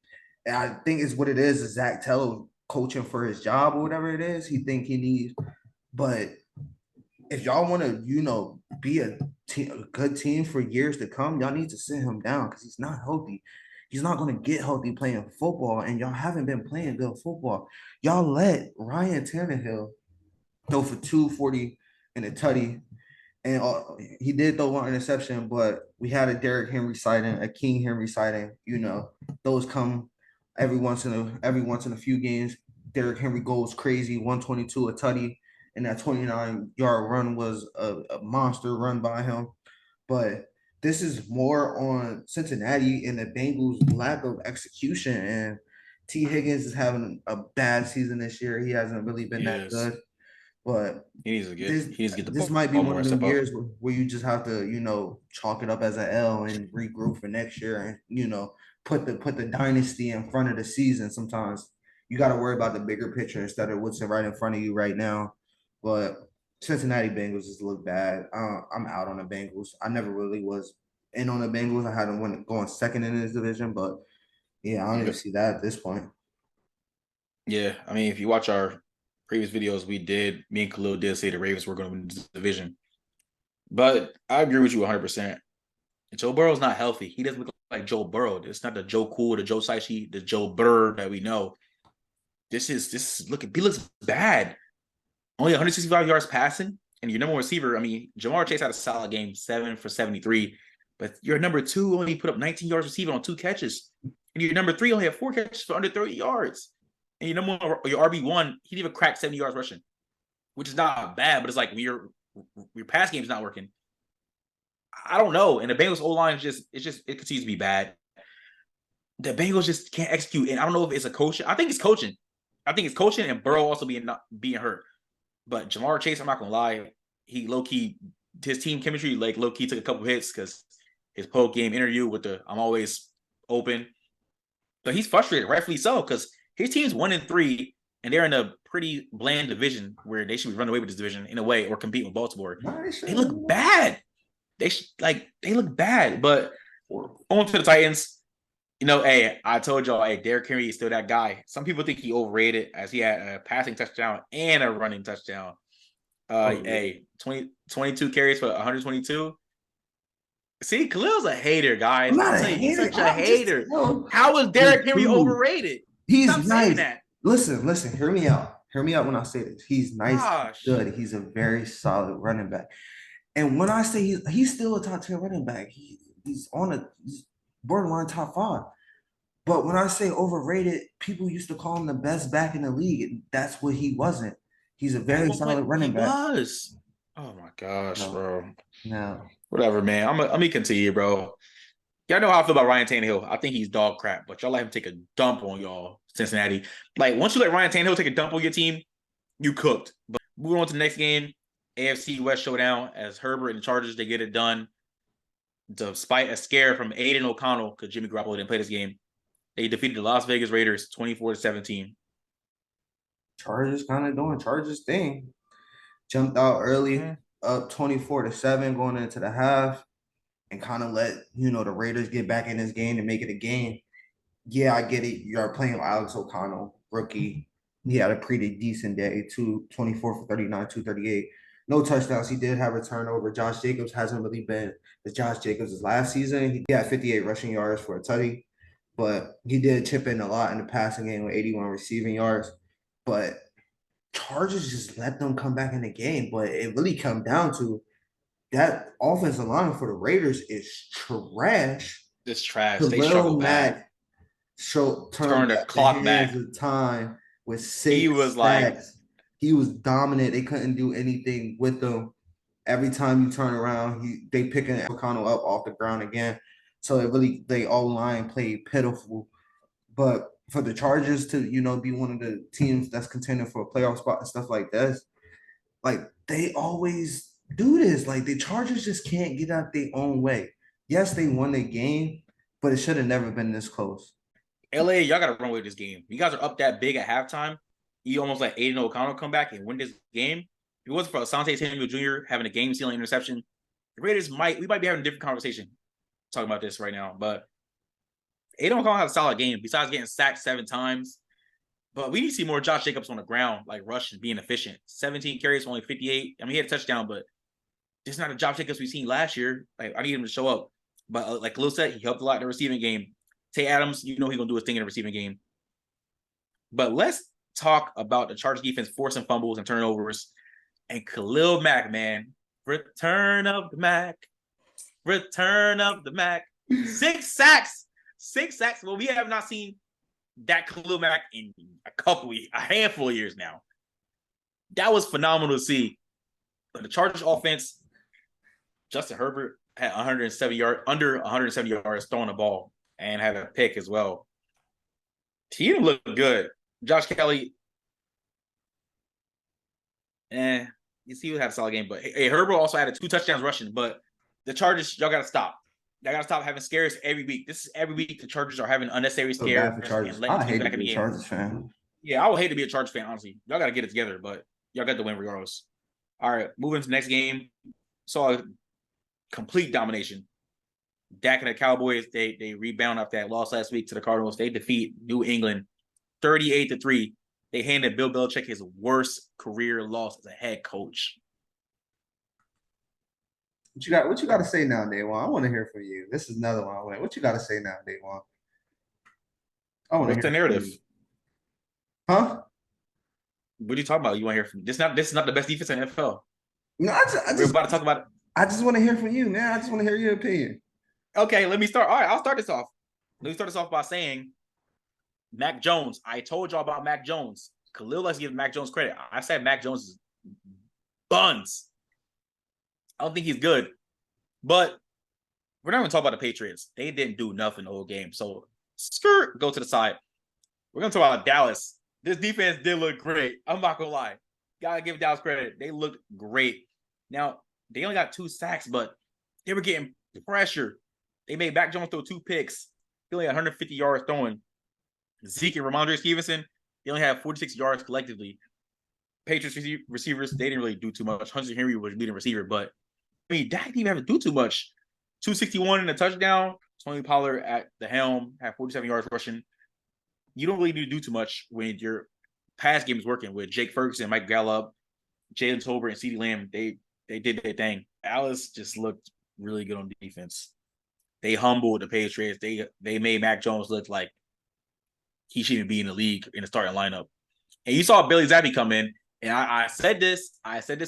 I think it's what it is Zach Taylor coaching for his job or whatever it is he think he needs. But if y'all want to, be a good team for years to come, y'all need to sit him down because he's not healthy. He's not going to get healthy playing football, and y'all haven't been playing good football. Y'all let Ryan Tannehill throw for 240 and a tutty, and he did throw one interception, but we had a Derrick Henry sighting, a King Henry sighting. Those come every once in a few games. Derrick Henry goes crazy, 122 a tutty, and that 29-yard run was a monster run by him. But this is more on Cincinnati and the Bengals' lack of execution. And T. Higgins is having a bad season this year. He hasn't really been that Yes. good. But He needs to get the this ball might be one more of and them step up. years where you just have to, chalk it up as an L and regroup for next year, and put the dynasty in front of the season. Sometimes you got to worry about the bigger picture instead of what's right in front of you right now. But Cincinnati Bengals just look bad. I'm out on the Bengals. I never really was in on the Bengals. I had them going second in this division, but yeah, I don't even see that at this point. Yeah, I mean, if you watch our previous videos, me and Khalil did say the Ravens were going to win this division. But I agree with you 100%. Joe Burrow's not healthy. He doesn't look like Joe Burrow. It's not the Joe Cool, the Joe Saishi, the Joe Burr that we know. He looks bad. Only 165 yards passing, and your number one receiver. I mean, Jamar Chase had a solid game, 7 for 73, but your number 2 only put up 19 yards receiving on 2 catches, and your number 3 only had 4 catches for under 30 yards. And your number one, your RB1, he didn't even crack 70 yards rushing, which is not bad, but it's like your pass game's not working. I don't know. And the Bengals O-line it continues to be bad. The Bengals just can't execute. And I don't know if it's a coach. I think it's coaching. And Burrow also being hurt. But Jamar Chase, I'm not gonna lie, he low-key, his team chemistry, like low-key took a couple hits because his post-game interview with I'm always open. But he's frustrated, rightfully so, because his team's 1-3, and they're in a pretty bland division where they should be running away with this division in a way or compete with Baltimore. They look bad. They look bad. But on to the Titans. Hey, I told y'all, hey, Derrick Henry is still that guy. Some people think he overrated as he had a passing touchdown and a running touchdown. Hey, 22 carries for 122. See, Khalil's a hater, guys. I'm not I'll a tell you, he's hater. such a hater. How is Dude, Derrick Henry overrated? He's Stop nice. saying that. Listen, hear me out. Hear me out when I say this. He's nice, Gosh. good. He's a very solid running back. And when I say he's still a top 10 running back, he's borderline top 5. But when I say overrated, people used to call him the best back in the league. And that's what he wasn't. He's a very solid running back. He was. Oh my gosh, bro. No. Whatever, man. I'm gonna continue, bro. Y'all know how I feel about Ryan Tannehill. I think he's dog crap, but y'all let him take a dump on y'all, Cincinnati. Like, once you let Ryan Tannehill take a dump on your team, you cooked. But moving on to the next game, AFC West showdown, as Herbert and the Chargers, they get it done. Despite a scare from Aiden O'Connell, because Jimmy Garoppolo didn't play this game, they defeated the Las Vegas Raiders 24-17. Chargers kind of doing Chargers thing. Jumped out early, up 24-7 going into the half, and kind of let the Raiders get back in this game and make it a game. Yeah, I get it. You're playing Alex O'Connell, rookie. He had a pretty decent day, 24 for 39, 238. No touchdowns. He did have a turnover. Josh Jacobs hasn't really been as Josh Jacobs' last season. He had 58 rushing yards for a tutty, but he did chip in a lot in the passing game with 81 receiving yards. But Chargers just let them come back in the game. But it really come down to that offensive line for the Raiders is trash. It's trash. They struggle bad. Turned the clock back. Time with 6 sacks. He was dominant. They couldn't do anything with him. Every time you turn around, they picking O'Connell up off the ground again. So they all line played pitiful. But for the Chargers to be one of the teams that's contending for a playoff spot and stuff like this, like they always do this. Like the Chargers just can't get out their own way. Yes, they won the game, but it should have never been this close. LA, y'all gotta run with this game. You guys are up that big at halftime. You almost like Aiden O'Connell come back and win this game. If it wasn't for Asante Samuel Jr. having a game-sealing interception, the Raiders we might be having a different conversation talking about this right now. But Aiden O'Connell had a solid game besides getting sacked 7 times. But we need to see more Josh Jacobs on the ground, like rushing, being efficient. 17 carries, only 58. I mean, he had a touchdown, but this is not a Josh Jacobs we've seen last year. Like, I need him to show up. But like Khalil said, he helped a lot in the receiving game. Tay Adams, you know he's going to do his thing in the receiving game. But let's talk about the Chargers defense forcing fumbles and turnovers. And Khalil Mack, man. Return of the Mack. Return of the Mack. 6 sacks. 6 sacks. Well, we have not seen that Khalil Mack in a handful of years now. That was phenomenal to see. But the Chargers offense, Justin Herbert had 170 yards, under 170 yards throwing the ball and had a pick as well. He didn't look good. Josh Kelly, you see, he had a solid game. But hey, Herbert also had 2 touchdowns rushing. But the Chargers, y'all got to stop. Y'all got to stop having scares every week. This is every week the Chargers are having unnecessary scares. I hate to be a Chargers fan. Yeah, I would hate to be a Chargers fan, honestly. Y'all got to get it together, but y'all got to win regardless. All right, moving to the next game. Saw a complete domination. Dak and the Cowboys, they rebound after that loss last week to the Cardinals. They defeat New England 38-3. They handed Bill Belichick his worst career loss as a head coach. What you got to say now, Day One? I want to hear from you. This is another one. What you got to say now, Day One? I want to hear the narrative. Huh? What are you talking about? You want to hear from this is not the best defense in the NFL. No, We're about to talk about it. I just want to hear from you, man. I just want to hear your opinion. Okay, let me start. All right, I'll start this off. Let me start this off by saying Mac Jones. I told y'all about Mac Jones. Khalil likes to give Mac Jones credit. I said Mac Jones is buns. I don't think he's good. But we're not going to talk about the Patriots. They didn't do nothing the whole game. So, go to the side. We're going to talk about Dallas. This defense did look great. I'm not going to lie. Got to give Dallas credit. They looked great. Now, they only got 2 sacks, but they were getting pressure. They made Mac Jones throw 2 picks. He only had 150 yards throwing. Zeke and Ramondre Stevenson, they only had 46 yards collectively. Patriots receivers, they didn't really do too much. Hunter Henry was leading receiver, but I mean, Dak didn't even have to do too much. 261 in a touchdown. Tony Pollard at the helm had 47 yards rushing. You don't really need to do too much when your pass game is working with Jake Ferguson, Mike Gallup, Jalen Tolbert, and CeeDee Lamb. They did their thing. Dallas just looked really good on defense. They humbled the Patriots. They made Mac Jones look like he shouldn't be in the league in the starting lineup. And you saw Bailey Zappi come in, and I said this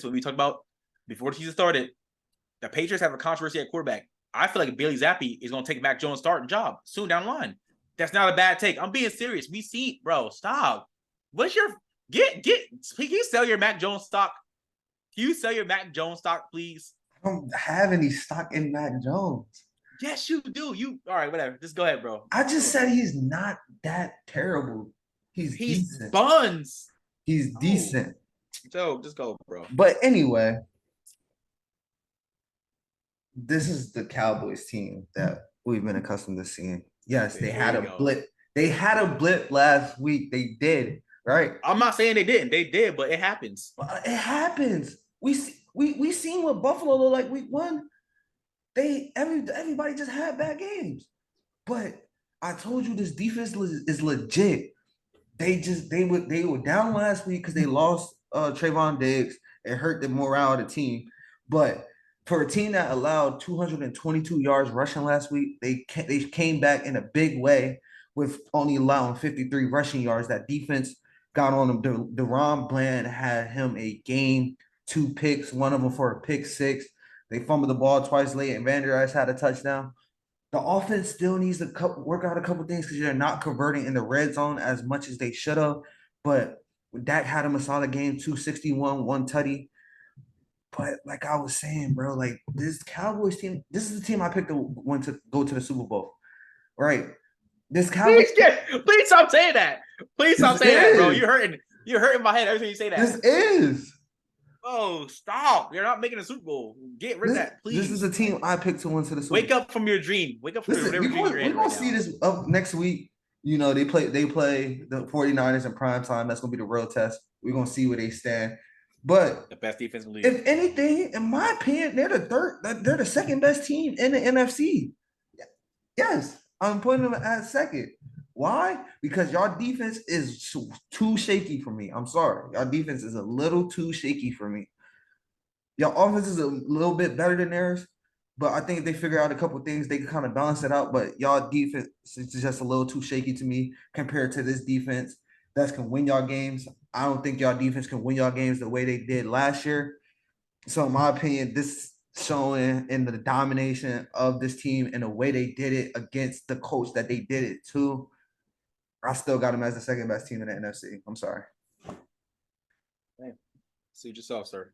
when we talked about before the season started. The Patriots have a controversy at quarterback. I feel like Bailey Zappi is going to take Mac Jones' starting job soon down the line. That's not a bad take. I'm being serious. We see, bro, stop. What's your can you sell your Mac Jones stock? Can you sell your Mac Jones stock, please? I don't have any stock in Mac Jones. Yes, you do. All right, whatever. Just go ahead, bro. I just said he's not that terrible. He's decent. Buns. He's decent. So just go, bro. But anyway, this is the Cowboys team that we've been accustomed to seeing. Yes, they had a blip. They had a blip last week. They did, right? I'm not saying they didn't. They did, but it happens. It happens. We seen what Buffalo looked like week 1. Everybody just had bad games. But I told you this defense is legit. They were down last week because they lost Trayvon Diggs. It hurt the morale of the team. But for a team that allowed 222 yards rushing last week, they came back in a big way with only allowing 53 rushing yards. That defense got on them. DeRon Bland had him a game, 2 picks, one of them for a pick 6. They fumbled the ball twice late, and Van Der Esch had a touchdown. The offense still needs to work out a couple things because they're not converting in the red zone as much as they should have. But Dak had him a solid game, 261, 1 tutty. But like I was saying, bro, like this Cowboys team, this is the team I picked to want to go to the Super Bowl, right? This Cowboys. Please stop saying that. Please stop saying that, bro. You're hurting my head every time you say that. This is. Oh, stop. You're not making a Super Bowl. Get rid of that, please. This is a team I picked to win to the Super Bowl. Wake up from your dream. Wake up from whatever dream you're in we're right gonna see now. this up next week. You know, they play the 49ers in prime time. That's gonna be the real test. We're gonna see where they stand. But The best defense in the league. if anything, in my opinion, they're the second best team in the NFC. Yes, I'm putting them at second. Why? Because y'all defense is too shaky for me. I'm sorry. Y'all defense is a little too shaky for me. Y'all offense is a little bit better than theirs, but I think if they figure out a couple things, they can kind of balance it out. But y'all defense is just a little too shaky to me compared to this defense that can win y'all games. I don't think y'all defense can win y'all games the way they did last year. So in my opinion, this showing in the domination of this team and the way they did it against the coach that they did it to, I still got them as the second best team in the NFC. I'm sorry. Suit yourself, sir.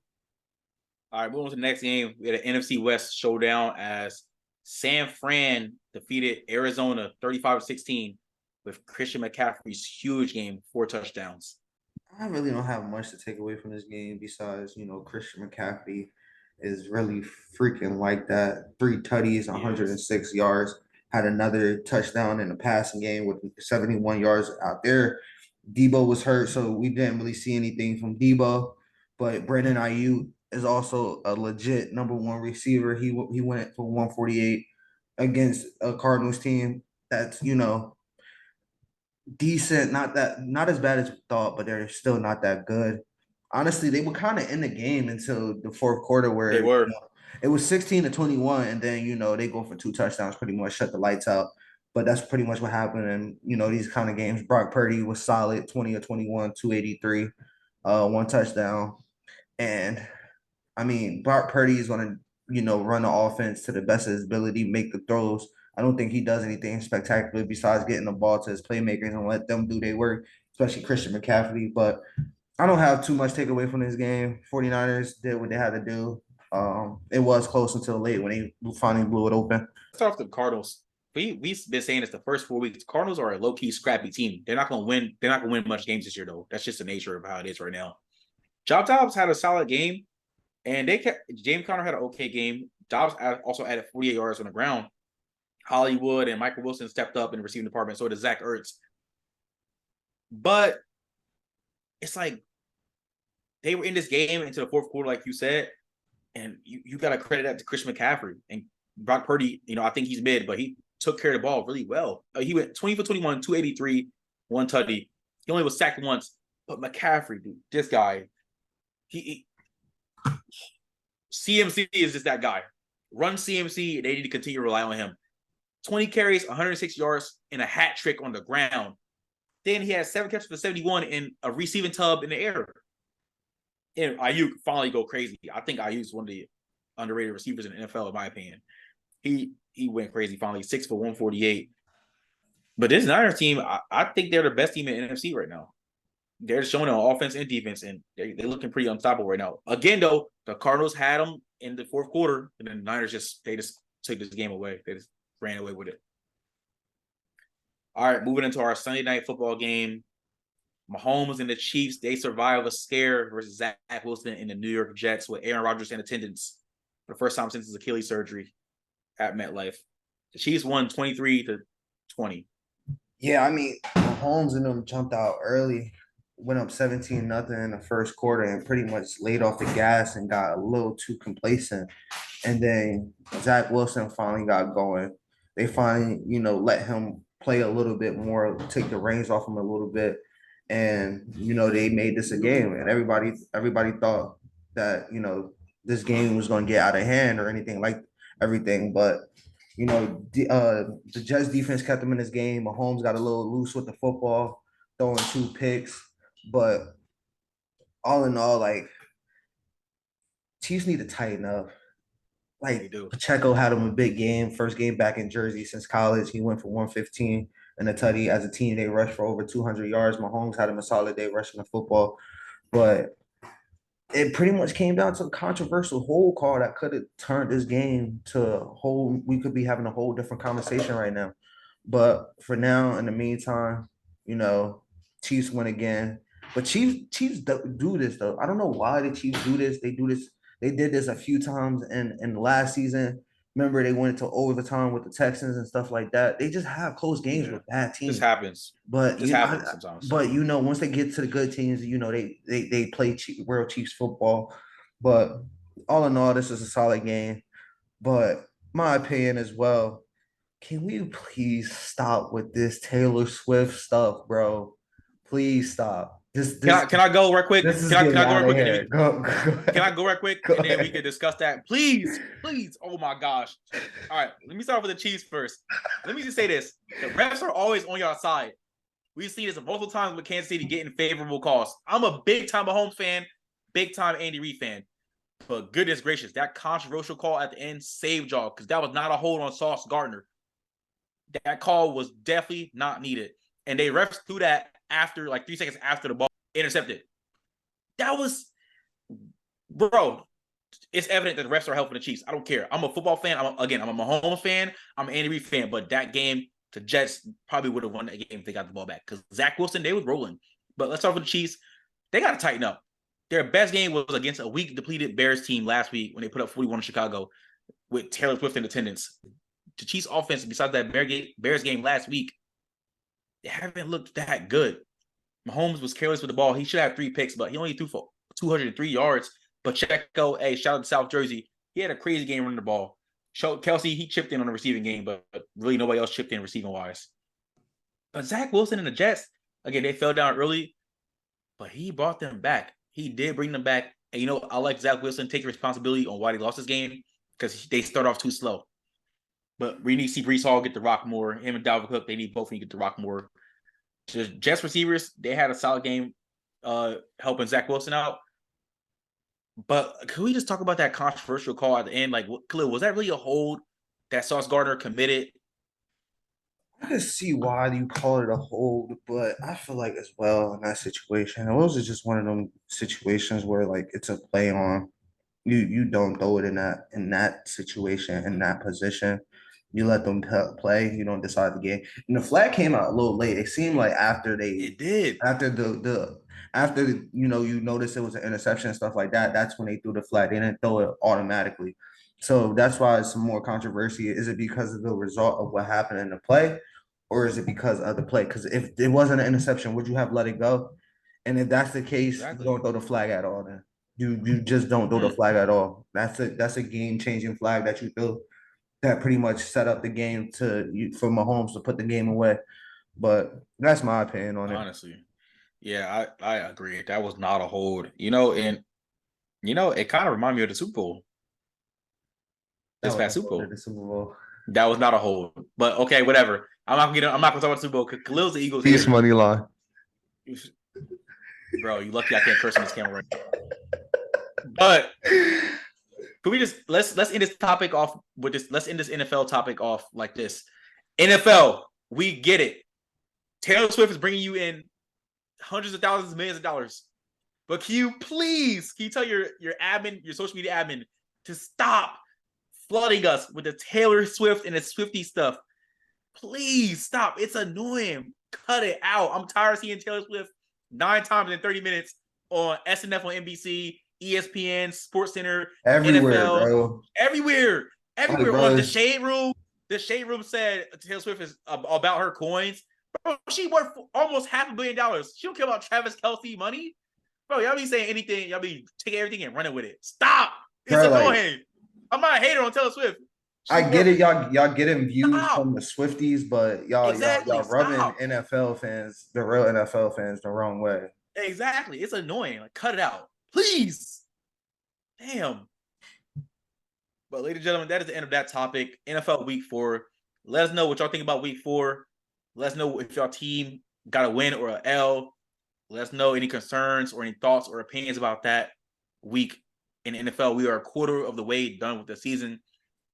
All right, moving on to the next game. We had an NFC West showdown as San Fran defeated Arizona 35-16 with Christian McCaffrey's huge game, 4 touchdowns. I really don't have much to take away from this game besides, Christian McCaffrey is really freaking like that. 3 tutties, 106 yards. Had another touchdown in the passing game with 71 yards out there. Debo was hurt, so we didn't really see anything from Debo. But Brandon Ayuk is also a legit number 1 receiver. He went for 148 against a Cardinals team that's, decent, not as bad as we thought, but they're still not that good. Honestly, they were kind of in the game until the fourth quarter where they were. It was 16-21, and then they go for 2 touchdowns, pretty much shut the lights out. But that's pretty much what happened. And these kind of games, Brock Purdy was solid, 20-21, 283, 1 touchdown. And I mean, Brock Purdy is going to run the offense to the best of his ability, make the throws. I don't think he does anything spectacular besides getting the ball to his playmakers and let them do their work, especially Christian McCaffrey. But I don't have too much takeaway from this game. 49ers did what they had to do. It was close until late when they finally blew it open. Let's start off the Cardinals. We've been saying this the first 4 weeks. Cardinals are a low-key scrappy team. They're not going to win. They're not going to win much games this year, though. That's just the nature of how it is right now. Dobbs had a solid game, and James Conner had an okay game. Dobbs also added 48 yards on the ground. Hollywood and Michael Wilson stepped up in the receiving department, so did Zach Ertz. But it's like they were in this game into the fourth quarter, like you said, and you got to credit that to Christian McCaffrey. And Brock Purdy, I think he's mid, but he took care of the ball really well. He went 20 for 21, 283, 1 tutty. He only was sacked once. But McCaffrey, dude, this guy, CMC is just that guy. Run CMC, they need to continue to rely on him. 20 carries, 106 yards, and a hat trick on the ground. Then he had 7 catches for 71 in a receiving tub in the air. And Ayuk finally go crazy. I think Ayuk's one of the underrated receivers in the NFL, in my opinion. He went crazy finally, 6 for 148. But this Niners team, I think they're the best team in the NFC right now. They're showing on offense and defense, and they're looking pretty unstoppable right now. Again, though, the Cardinals had them in the fourth quarter, and then the Niners just took this game away. They just ran away with it. All right, moving into our Sunday night football game. Mahomes and the Chiefs, they survive a scare versus Zach Wilson and the New York Jets with Aaron Rodgers in attendance for the first time since his Achilles surgery at MetLife. The Chiefs won 23-20. Yeah, I mean, Mahomes and them jumped out early, went up 17-0 in the first quarter and pretty much laid off the gas and got a little too complacent. And then Zach Wilson finally got going. They finally, let him play a little bit more, take the reins off him a little bit. And, they made this a game. And everybody thought that, this game was going to get out of hand or anything like everything. But, the Jets defense kept them in this game. Mahomes got a little loose with the football, throwing 2 picks. But all in all, Chiefs need to tighten up. Pacheco had him a big game, first game back in Jersey since college. He went for 115 and a tutty. As a team, they rushed for over 200 yards. Mahomes had him a solid day rushing the football. But it pretty much came down to a controversial hold call that could have turned this game to we could be having a whole different conversation right now. But for now, in the meantime, Chiefs win again. But Chiefs do this though. I don't know why the Chiefs do this. They do this. They did this a few times in the last season. Remember, they went into overtime with the Texans and stuff like that. They just have close games Yeah, with bad this teams. happens. But This happens sometimes. once they get to the good teams, they play World Chiefs football. But all in all, this is a solid game. But my opinion as well. Can we please stop with this Taylor Swift stuff, bro? Please stop. Can I go right quick? This is Can getting I go out right of quick? And here. then Go can I ahead. go right quick? Go And then we ahead. can discuss that. Please. Oh my gosh. All right. Let me start with the Chiefs first. Let me just say this. The refs are always on your side. We've seen this multiple times with Kansas City getting favorable calls. I'm a big time Mahomes fan, big time Andy Reid fan. But goodness gracious, that controversial call at the end saved y'all because that was not a hold on Sauce Gardner. That call was definitely not needed. And they refs threw that after like 3 seconds after the ball intercepted. That was, bro, it's evident that the refs are helping the Chiefs. I don't care. I'm a football fan. I'm a Mahomes fan. I'm an Andy Reid fan. But that game, the Jets probably would have won that game if they got the ball back. Because Zach Wilson, they was rolling. But let's start with the Chiefs. They got to tighten up. Their best game was against a weak, depleted Bears team last week when they put up 41 in Chicago with Taylor Swift in attendance. The Chiefs offense, besides that Bears game last week, they haven't looked that good. Mahomes was careless with the ball. He should have 3 picks, but he only threw for 203 yards. Pacheco, hey, shout out to South Jersey. He had a crazy game running the ball. Kelsey, he chipped in on the receiving game, but really nobody else chipped in receiving wise. But Zach Wilson and the Jets, again, they fell down early, but he brought them back. He did bring them back. And I like Zach Wilson taking responsibility on why they lost this game because they start off too slow. But we need to see Brees Hall get the rock more. Him and Dalvin Cook, they need both to get the rock more. The Jets receivers, they had a solid game helping Zach Wilson out. But can we just talk about that controversial call at the end? Like, Khalil, was that really a hold that Sauce Gardner committed? I can see why you call it a hold, but I feel like as well in that situation, it was just one of them situations where like it's a play on. You don't throw it in that situation in that position. You let them play. You don't decide the game. And the flag came out a little late. It seemed like It did. after you notice it was an interception and stuff like that. That's when they threw the flag. They didn't throw it automatically. So that's why it's some more controversy. Is it because of the result of what happened in the play, or is it because of the play? Because if it wasn't an interception, would you have let it go? And if that's the case, you Exactly. don't throw the flag at all. Then you just don't throw the flag at all. That's a game changing flag that you threw that pretty much set up the game for Mahomes to put the game away. But that's my opinion on it. Honestly. Yeah, I agree. That was not a hold. And it kind of reminded me of the Super Bowl. That This was past a Super hold Bowl. at the Super Bowl. That was not a hold. But okay, whatever. I'm not gonna talk about the Super Bowl because Khalil's the Eagles. Peace money line. Bro, you lucky I can't curse on this camera right now. But could we just let's end this topic off with this? Let's end this NFL topic off like this. NFL, we get it. Taylor Swift is bringing you in hundreds of thousands, millions of dollars. But can you tell your admin, your social media admin, to stop flooding us with the Taylor Swift and the Swiftie stuff? Please stop. It's annoying. Cut it out. I'm tired of seeing Taylor Swift 9 times in 30 minutes on SNF on NBC, ESPN, SportsCenter, Everywhere, NFL, bro. Everywhere Like, on the Shade Room. The Shade Room said Taylor Swift is about her coins. Bro, she worth almost $500 million. She don't care about Travis Kelce money. Bro, y'all be saying anything. Y'all be taking everything and running with it. Stop. It's annoying. I'm not a hater on Taylor Swift. I get it, y'all getting views from the Swifties, but y'all rubbing NFL fans, the real NFL fans, the wrong way. Exactly. It's annoying. Like, cut it out. Please. Damn. But ladies and gentlemen, that is the end of that topic. NFL Week 4. Let us know what y'all think about Week 4. Let us know if your team got a win or an L. Let us know any concerns or any thoughts or opinions about that week in the NFL. We are a quarter of the way done with the season.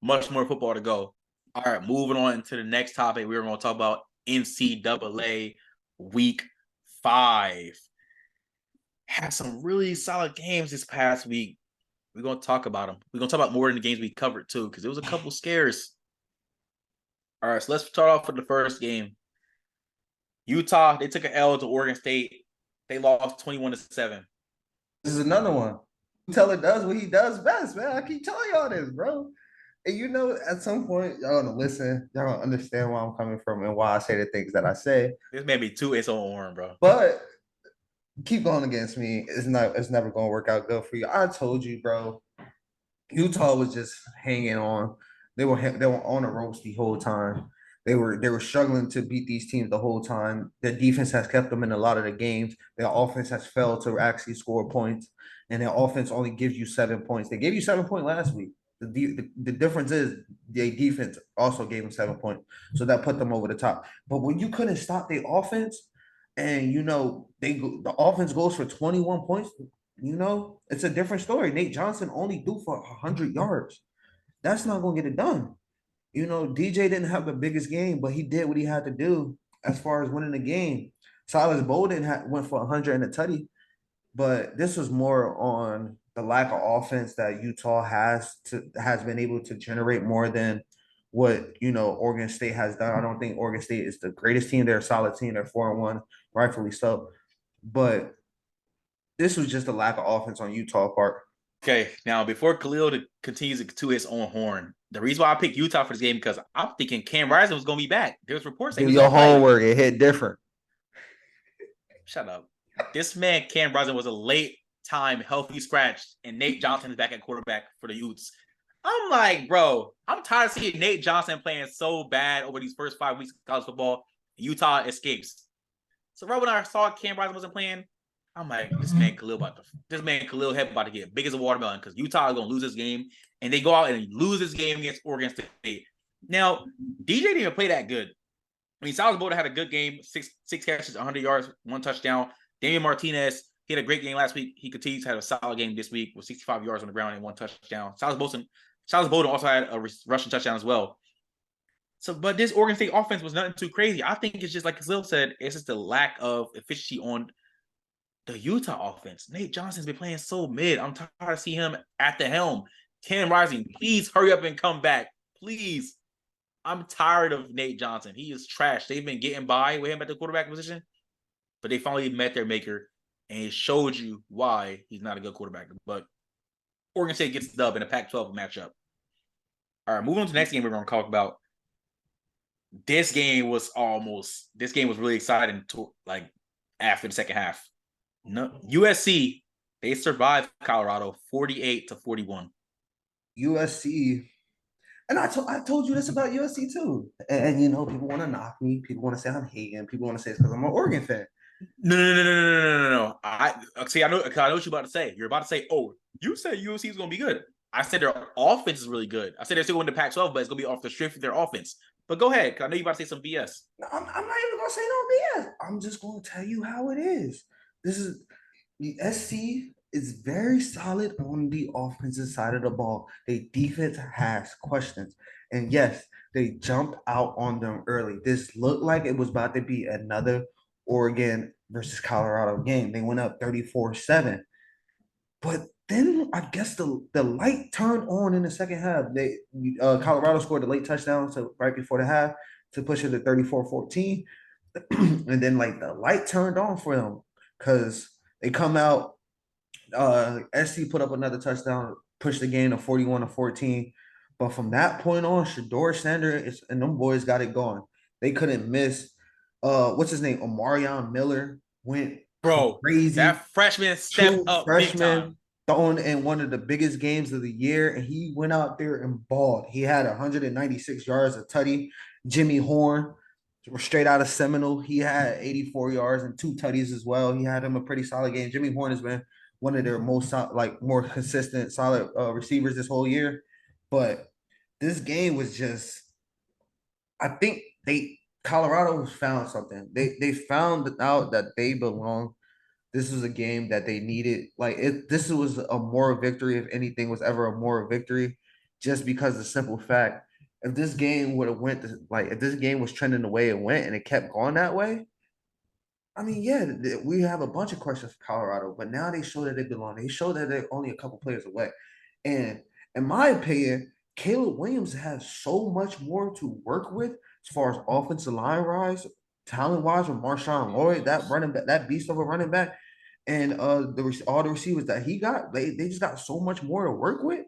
Much more football to go. All right, moving on to the next topic. We're going to talk about NCAA Week 5. Had some really solid games this past week. We're going to talk about them. We're going to talk about more in the games we covered too, because there was a couple scares. All right, so let's start off with the first game. Utah, they took an L to Oregon State. They lost 21-7. This is another one. Teller does what he does best, man. I keep telling y'all this, bro. And at some point, y'all gonna listen. Y'all gonna understand where I'm coming from and why I say the things that I say. This may be 2 on horn, bro. But keep going against me. It's never gonna work out good for you. I told you, bro. Utah was just hanging on. They were on the ropes the whole time. They were struggling to beat these teams the whole time. Their defense has kept them in a lot of the games. Their offense has failed to actually score points, and their offense only gives you 7 points. They gave you 7 points last week. The difference is their defense also gave them 7 points, so that put them over the top. But when you couldn't stop their offense, and the offense goes for 21 points, it's a different story. Nate Johnson only threw for 100 yards. That's not going to get it done. DJ didn't have the biggest game, but he did what he had to do as far as winning the game. Silas Bolden went for 100 and a tutty, but this was more on the lack of offense that Utah has been able to generate more than what Oregon State has done. I don't think Oregon State is the greatest team. They're a solid team. They're 4-1, rightfully so. But this was just a lack of offense on Utah part. Okay, now before Khalil continues to his own horn, the reason why I picked Utah for this game because I'm thinking Cam Rising was going to be back. There's reports do your homework. It hit different. Shut up. This man Cam Rising was a late time healthy scratch, and Nate Johnson is back at quarterback for the Utes. I'm like, bro, I'm tired of seeing Nate Johnson playing so bad over these first 5 weeks of college football. Utah escapes. So right when I saw Cam Rising wasn't playing, I'm like, this man Khalil head about to get big as a watermelon because Utah is gonna lose this game, and they go out and lose this game against Oregon State. Now, DJ didn't even play that good. I mean, Silas Bolden had a good game, six catches, 100 yards, 1 touchdown. Damian Martinez, he had a great game last week. He continues to have a solid game this week with 65 yards on the ground and 1 touchdown. Silas Bolden also had a rushing touchdown as well. So, but this Oregon State offense was nothing too crazy. I think it's just like Khalil said, it's just the lack of efficiency on the Utah offense. Nate Johnson's been playing so mid. I'm tired of seeing him at the helm. Cam Rising, please hurry up and come back. Please. I'm tired of Nate Johnson. He is trash. They've been getting by with him at the quarterback position, but they finally met their maker, and it showed you why he's not a good quarterback. But Oregon State gets the dub in a Pac-12 matchup. All right, moving on to the next game we're going to talk about. This game was really exciting after the second half. No, USC, they survived Colorado 48-41. USC, and I told you this about USC too. And people want to knock me. People want to say I'm hating. People want to say it's because I'm an Oregon fan. No. I know what you're about to say. You're about to say, oh, you said USC is going to be good. I said their offense is really good. I said they're still going to Pac-12, but it's going to be off the strength of their offense. But go ahead, because I know you're about to say some BS. I'm not even going to say no BS. I'm just going to tell you how it is. The SC is very solid on the offensive side of the ball. Their defense has questions. And yes, they jumped out on them early. This looked like it was about to be another Oregon versus Colorado game. They went up 34-7. But then I guess the light turned on in the second half. Colorado scored a late touchdown right before the half to push it to 34-14. And then the light turned on for them because they come out. SC put up another touchdown, pushed the game to 41-14. But from that point on, Shedeur Sanders and them boys got it going. They couldn't miss. What's his name? Omarion Miller went crazy. That freshman stepped up big time. Throwing in one of the biggest games of the year, and he went out there and balled. He had 196 yards, a tutty. Jimmy Horn, straight out of Seminole, he had 84 yards and 2 tutties as well. He had him a pretty solid game. Jimmy Horn has been one of their most more consistent, solid receivers this whole year. But this game was just, I think Colorado found something. They found out that they belong. This was a game that they needed. This was a moral victory, if anything was ever a moral victory, just because the simple fact, if this game would have if this game was trending the way it went and it kept going that way, I mean, yeah, we have a bunch of questions for Colorado, but now they show that they belong. They show that they're only a couple players away. And in my opinion, Caleb Williams has so much more to work with as far as offensive line rise talent-wise with Marshawn Lloyd, that running back, that beast of a running back, and all the receivers that he got, they just got so much more to work with.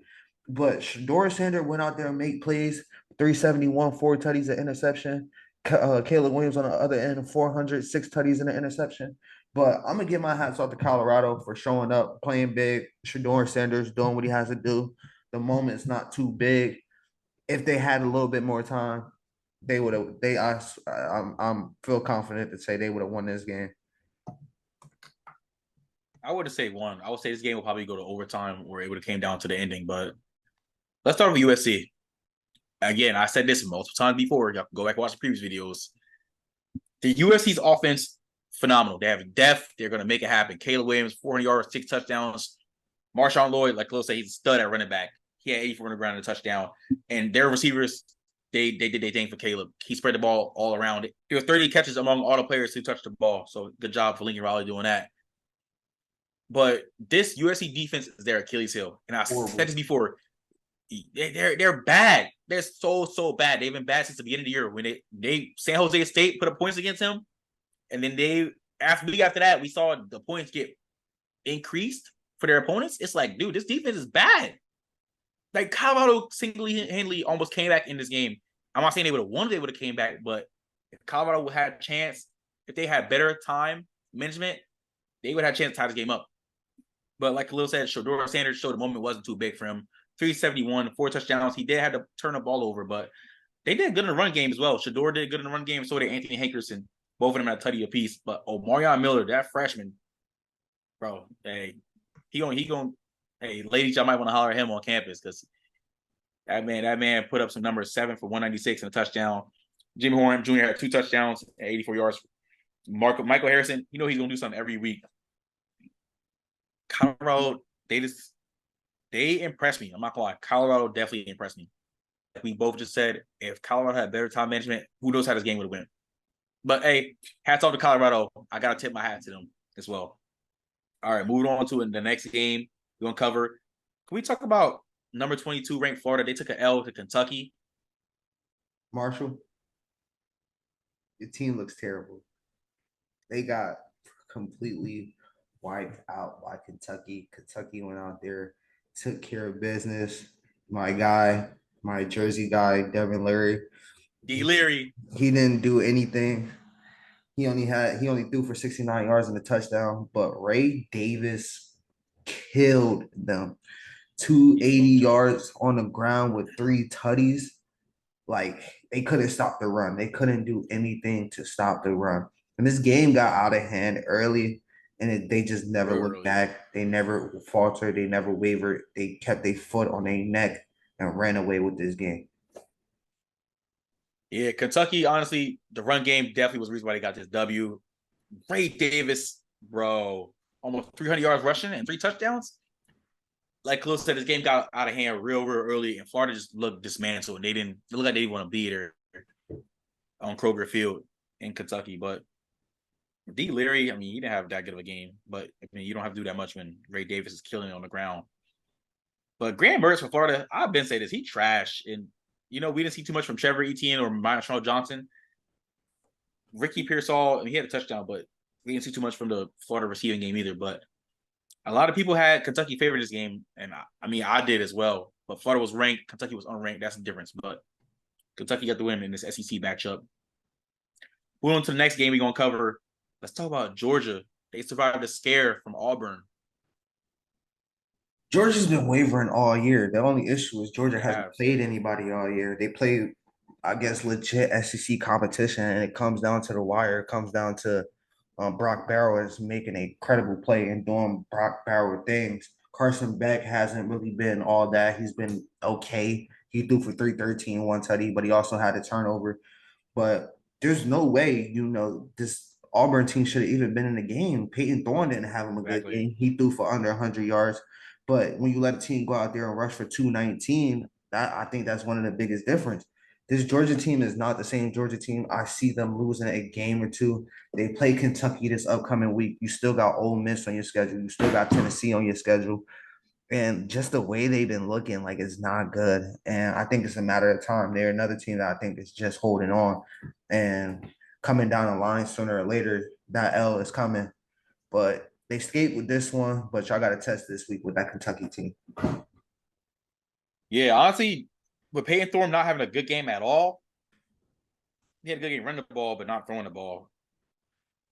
But Shador Sanders went out there and made plays, 371, 4 tutties, an interception. Caleb Williams on the other end, 400, 6 tutties and an interception. But I'm gonna give my hats off to Colorado for showing up, playing big. Shador Sanders doing what he has to do. The moment's not too big. If they had a little bit more time, they would have. I'm feel confident to say they would have won this game. I wouldn't say one. I would say this game will probably go to overtime where it would have came down to the ending. But let's start with USC. Again, I said this multiple times before. Y'all can go back and watch the previous videos. The USC's offense, phenomenal. They have depth. They're going to make it happen. Caleb Williams, 400 yards, 6 touchdowns. Marshawn Lloyd, like Khalil said, he's a stud at running back. He had 84 on the ground and a touchdown. And their receivers, they did their thing for Caleb. He spread the ball all around. There were 30 catches among all the players who touched the ball. So good job for Lincoln Riley doing that. But this USC defense is their Achilles heel. And I said this before. They're bad. They're so bad. They've been bad since the beginning of the year when they San Jose State put up points against him. And then after that, we saw the points get increased for their opponents. It's like, dude, this defense is bad. Like Colorado single-handedly almost came back in this game. I'm not saying they would have won, they would have came back, but if Colorado had a chance, if they had better time management, they would have a chance to tie this game up. But like Khalil said, Shador Sanders showed the moment wasn't too big for him. 371, 4 touchdowns. He did have to turn the ball over, but they did good in the run game as well. Shador did good in the run game, so did Anthony Hankerson. Both of them had a tutty apiece. But Omarion Miller, that freshman, bro, hey, he going hey, ladies, y'all might want to holler at him on campus because that man put up some numbers, 7 for 196 and a touchdown. Jimmy Horn Jr. had 2 touchdowns and 84 yards. Michael Harrison, he's gonna do something every week. Colorado, they impressed me. I'm not gonna lie. Colorado definitely impressed me. Like we both just said, if Colorado had better time management, who knows how this game would have went. But hey, hats off to Colorado. I gotta tip my hat to them as well. All right, moving on to the next game we're gonna cover. Can we talk about number 22 ranked Florida? They took an L to Kentucky. Marshall, your team looks terrible. They got completely wiped out by Kentucky. Kentucky went out there, took care of business. My guy, my Jersey guy, Devin Leary. Leary. He didn't do anything. He only threw for 69 yards and a touchdown, but Ray Davis killed them. 280 yards on the ground with 3 tutties. Like, they couldn't stop the run. They couldn't do anything to stop the run. And this game got out of hand early, and they just never looked back. They never faltered. They never wavered. They kept their foot on their neck and ran away with this game. Yeah, Kentucky, honestly, the run game definitely was the reason why they got this W. Ray Davis, bro, almost 300 yards rushing and 3 touchdowns. Like Khalil said, this game got out of hand real early, and Florida just looked dismantled. They looked like they didn't want to be there on Kroger Field in Kentucky. But D. Leary, I mean, he didn't have that good of a game. But I mean, you don't have to do that much when Ray Davis is killing it on the ground. But Graham Mertz for Florida, I've been saying this, he trash. And, we didn't see too much from Trevor Etienne or Marshall Johnson. Ricky Pearsall, he had a touchdown, but we didn't see too much from the Florida receiving game either. But a lot of people had Kentucky favored this game, and I did as well. But Florida was ranked, Kentucky was unranked. That's the difference. But Kentucky got the win in this SEC matchup. Moving on to the next game we're gonna cover. Let's talk about Georgia. They survived a scare from Auburn. Georgia's been wavering all year. The only issue is Georgia hasn't played anybody all year. They played, I guess, legit SEC competition, and it comes down to the wire. It comes down to Brock Barrow is making a credible play and doing Brock Barrow things. Carson Beck hasn't really been all that. He's been okay. He threw for 313, 1 tutty, but he also had a turnover. But there's no way, this Auburn team should have even been in the game. Peyton Thorne didn't have him a good game. He threw for under 100 yards. But when you let a team go out there and rush for 219, I think that's one of the biggest difference. This Georgia team is not the same Georgia team. I see them losing a game or two. They play Kentucky this upcoming week. You still got Ole Miss on your schedule. You still got Tennessee on your schedule. And just the way they've been looking, like, it's not good. And I think it's a matter of time. They're another team that I think is just holding on. And coming down the line sooner or later. That L is coming, but they skate with this one. But y'all got to test this week with that Kentucky team. Yeah, honestly, with Peyton Thorne not having a good game at all, he had a good game running the ball, but not throwing the ball.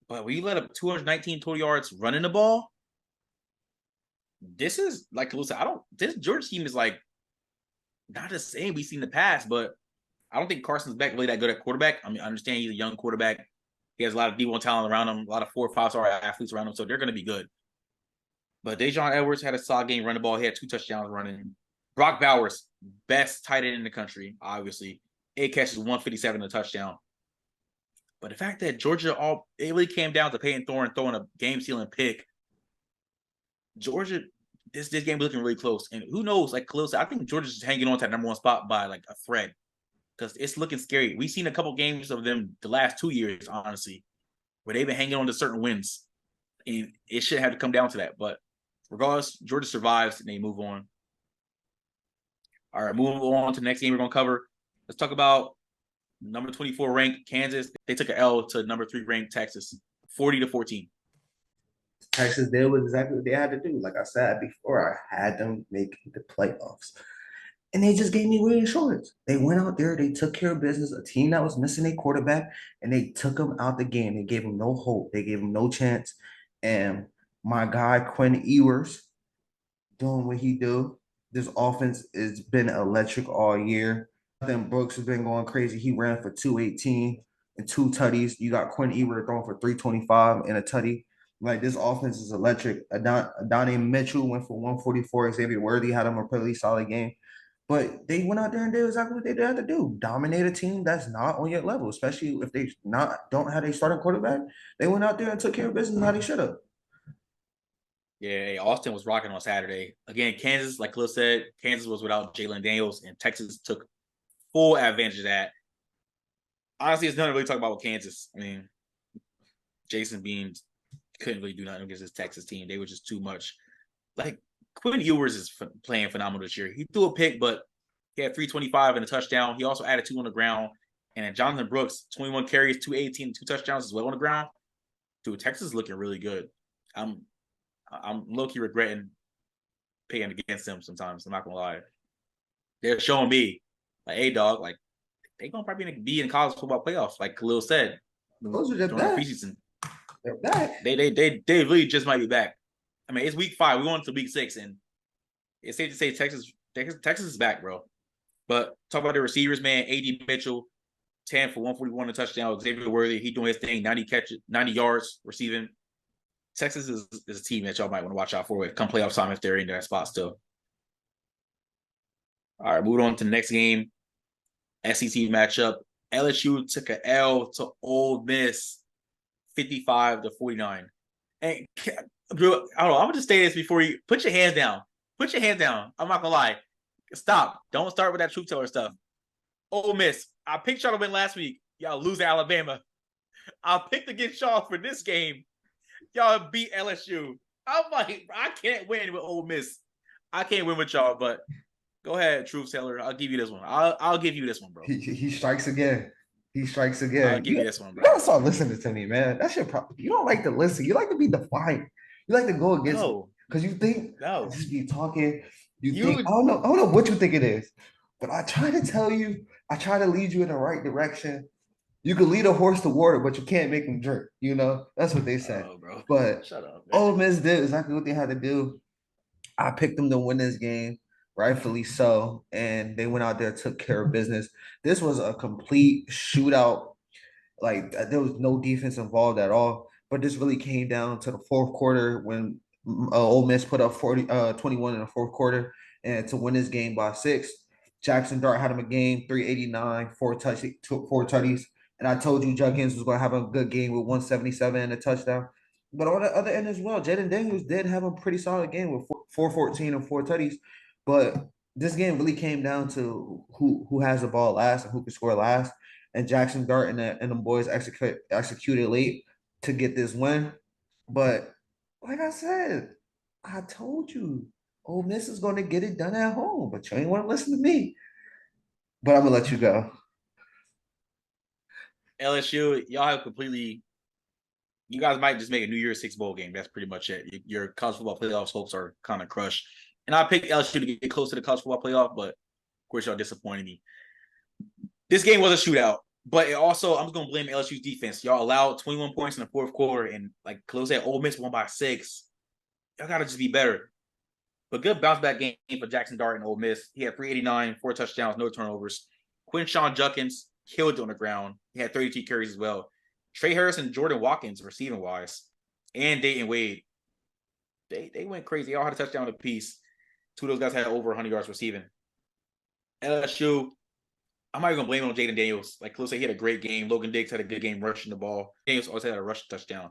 But when you let up 219 total yards running the ball, this is like Calusa. This Georgia team is like not the same we've seen in the past, but I don't think Carson's Beck really that good at quarterback. I mean, I understand he's a young quarterback. He has a lot of D1 talent around him, a lot of 4 or 5-star athletes around him, so they're going to be good. But Dejon Edwards had a solid game running the ball. He had 2 touchdowns running. Brock Bowers, best tight end in the country, obviously. 8 catches, 157 a touchdown. But the fact that Georgia it really came down to Peyton Thorne throwing a game-sealing pick. Georgia, this game was looking really close. And who knows, like Khalil said, I think Georgia's just hanging on to that number 1 spot by like a thread. Because it's looking scary. We've seen a couple games of them the last 2 years, honestly, where they've been hanging on to certain wins. And it should have to come down to that. But regardless, Georgia survives and they move on. All right, moving on to the next game we're going to cover. Let's talk about number 24 ranked Kansas. They took an L to number 3 ranked Texas, 40-14. Texas did exactly what they had to do. Like I said before, I had them make the playoffs. And they just gave me reassurance. They went out there, they took care of business, a team that was missing a quarterback, and they took them out the game. They gave them no hope. They gave them no chance. And my guy, Quinn Ewers, doing what he do. This offense has been electric all year. Then Brooks has been going crazy. He ran for 218 and 2 tutties. You got Quinn Ewers throwing for 325 and a tutty. Like, this offense is electric. Adonai Mitchell went for 144. Xavier Worthy had him a pretty solid game. But they went out there and did exactly what they had to do. Dominate a team that's not on your level, especially if they don't have a starting quarterback. They went out there and took care of business how they should have. Yeah, Austin was rocking on Saturday. Again, Kansas, like Khalil said, Kansas was without Jalen Daniels, and Texas took full advantage of that. Honestly, it's nothing to really talk about with Kansas. I mean, Jason Bean couldn't really do nothing against this Texas team. They were just too much. Like, Quinn Ewers is playing phenomenal this year. He threw a pick, but he had 325 and a touchdown. He also added 2 on the ground. And then Jonathan Brooks, 21 carries, 218, 2 touchdowns as well on the ground. Dude, Texas is looking really good. I'm low-key regretting picking against them sometimes. I'm not going to lie. They're showing me, like, hey, dog, like, they're going to probably be in college football playoffs, like Khalil said. Those are just during back. The preseason. They're back. They really just might be back. I mean, it's week 5. We're going to week 6, and it's safe to say Texas is back, bro. But talk about the receivers, man. A.D. Mitchell, 10 for 141 a touchdown. Xavier Worthy, he doing his thing, 90 yards receiving. Texas is a team that y'all might want to watch out for come playoff time if they're in that spot still. All right, moving on to the next game. SEC matchup. LSU took an L to Ole Miss, 55-49. And Drew, hold on, I'm gonna just say this before you put your hands down. Put your hands down. I'm not gonna lie. Stop. Don't start with that truth teller stuff. Ole Miss. I picked y'all to win last week. Y'all lose to Alabama. I picked against y'all for this game. Y'all beat LSU. I'm like, I can't win with Ole Miss. I can't win with y'all, but go ahead, truth teller. I'll give you this one. I'll give you this one, bro. He strikes again. He strikes again. I'll give you this one, bro. You gotta start listening to me, man. That's your problem. You don't like to listen. You like to be defiant. You like to go against me because you think just be talking. You think I don't know what you think it is, but I try to tell you. I try to lead you in the right direction. You can lead a horse to water, but you can't make him drink. You know that's what they say. Bro. But shut up. Ole Miss did exactly what they had to do. I picked them to win this game, rightfully so, and they went out there, took care of business. This was a complete shootout. Like, there was no defense involved at all. But this really came down to the fourth quarter when Ole Miss put up 21 in the fourth quarter, and to win this game by 6. Jackson Dart had him a game, 389, 4 tutties. And I told you Judkins was going to have a good game with 177 and a touchdown. But on the other end as well, Jaden Daniels did have a pretty solid game with 414 and 4 tutties. But this game really came down to who has the ball last and who can score last. And Jackson Dart and the boys executed late to get this win. But like I said, I told you, Ole Miss is going to get it done at home, but you ain't want to listen to me. But I'm going to let you go. LSU, y'all have completely. You guys might just make a New Year's Six bowl game. That's pretty much it. Your college football playoffs hopes are kind of crushed. And I picked LSU to get close to the college football playoff, but of course y'all disappointed me. This game was a shootout, but it also I'm just gonna blame LSU's defense. Y'all allowed 21 points in the fourth quarter, and like Khalil said, Ole Miss won by 6. Y'all gotta just be better. But good bounce back game for Jackson Dart and Ole Miss. He had 389, 4 touchdowns, no turnovers. Quinshawn Judkins killed it on the ground. He had 32 carries as well. Trey Harris and Jordan Watkins receiving wise, and Dayton Wade. They went crazy. They all had a touchdown apiece. 2 of those guys had over 100 yards receiving. LSU, I'm not even gonna blame it on Jaden Daniels. Like Khalil said, he had a great game. Logan Diggs had a good game rushing the ball. Daniels also had a rush touchdown.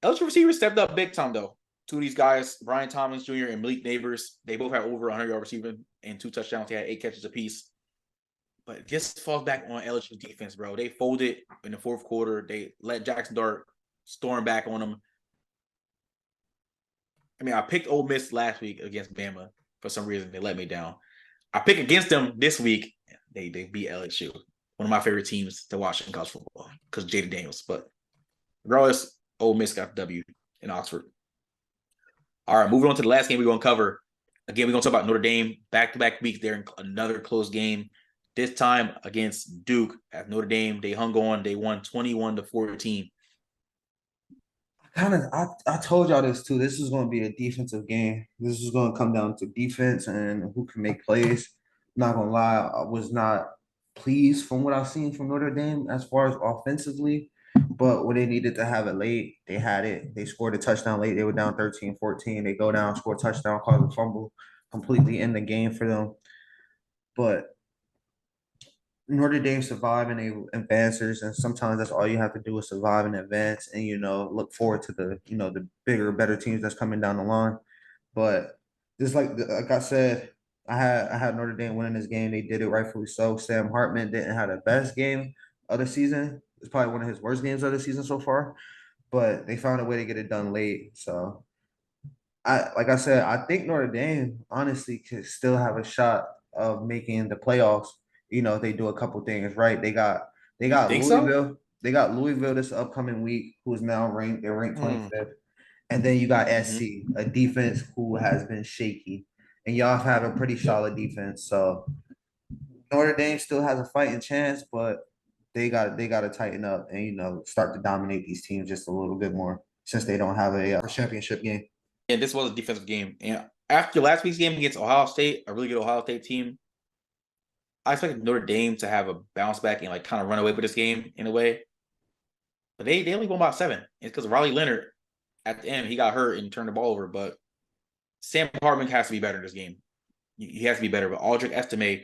LSU receivers stepped up big time though. 2 of these guys, Brian Thomas Jr. and Malik Neighbors, they both had over 100 yards receiving and 2 touchdowns. They had 8 catches apiece. But it just falls back on LSU defense, bro. They folded in the fourth quarter. They let Jackson Dart storm back on them. I mean, I picked Ole Miss last week against Bama. For some reason, they let me down. I picked against them this week. They beat LSU. One of my favorite teams to watch in college football because Jaden Daniels. But regardless, Ole Miss got the W in Oxford. All right, moving on to the last game we're going to cover. Again, we're going to talk about Notre Dame. Back-to-back weeks, they're in another close game. This time against Duke at Notre Dame. They hung on. They won 21-14. I told y'all this too. This is going to be a defensive game. This is going to come down to defense and who can make plays. Not going to lie, I was not pleased from what I've seen from Notre Dame as far as offensively. But when they needed to have it late, they had it. They scored a touchdown late. They were down 13-14. They go down, score a touchdown, cause a fumble, completely end the game for them. But Notre Dame survive and they advances, and sometimes that's all you have to do is survive and advance, and look forward to the bigger, better teams that's coming down the line. But just like I said, I had Notre Dame winning this game. They did it rightfully so. Sam Hartman didn't have the best game of the season. It's probably one of his worst games of the season so far, but they found a way to get it done late. So like I said, I think Notre Dame honestly could still have a shot of making the playoffs. If they do a couple things right. They got Louisville. So? They got Louisville this upcoming week, who's now ranked 25th. And then you got SC, a defense who has been shaky. And y'all have a pretty solid defense. So Notre Dame still has a fighting chance, but they got to tighten up and start to dominate these teams just a little bit more since they don't have a championship game. Yeah, this was a defensive game. And after last week's game against Ohio State, a really good Ohio State team, I expected Notre Dame to have a bounce back and like kind of run away with this game in a way. But they only won by 7. It's because Riley Leonard at the end, he got hurt and turned the ball over. But Sam Hartman has to be better in this game. He has to be better. But Aldrich Estime,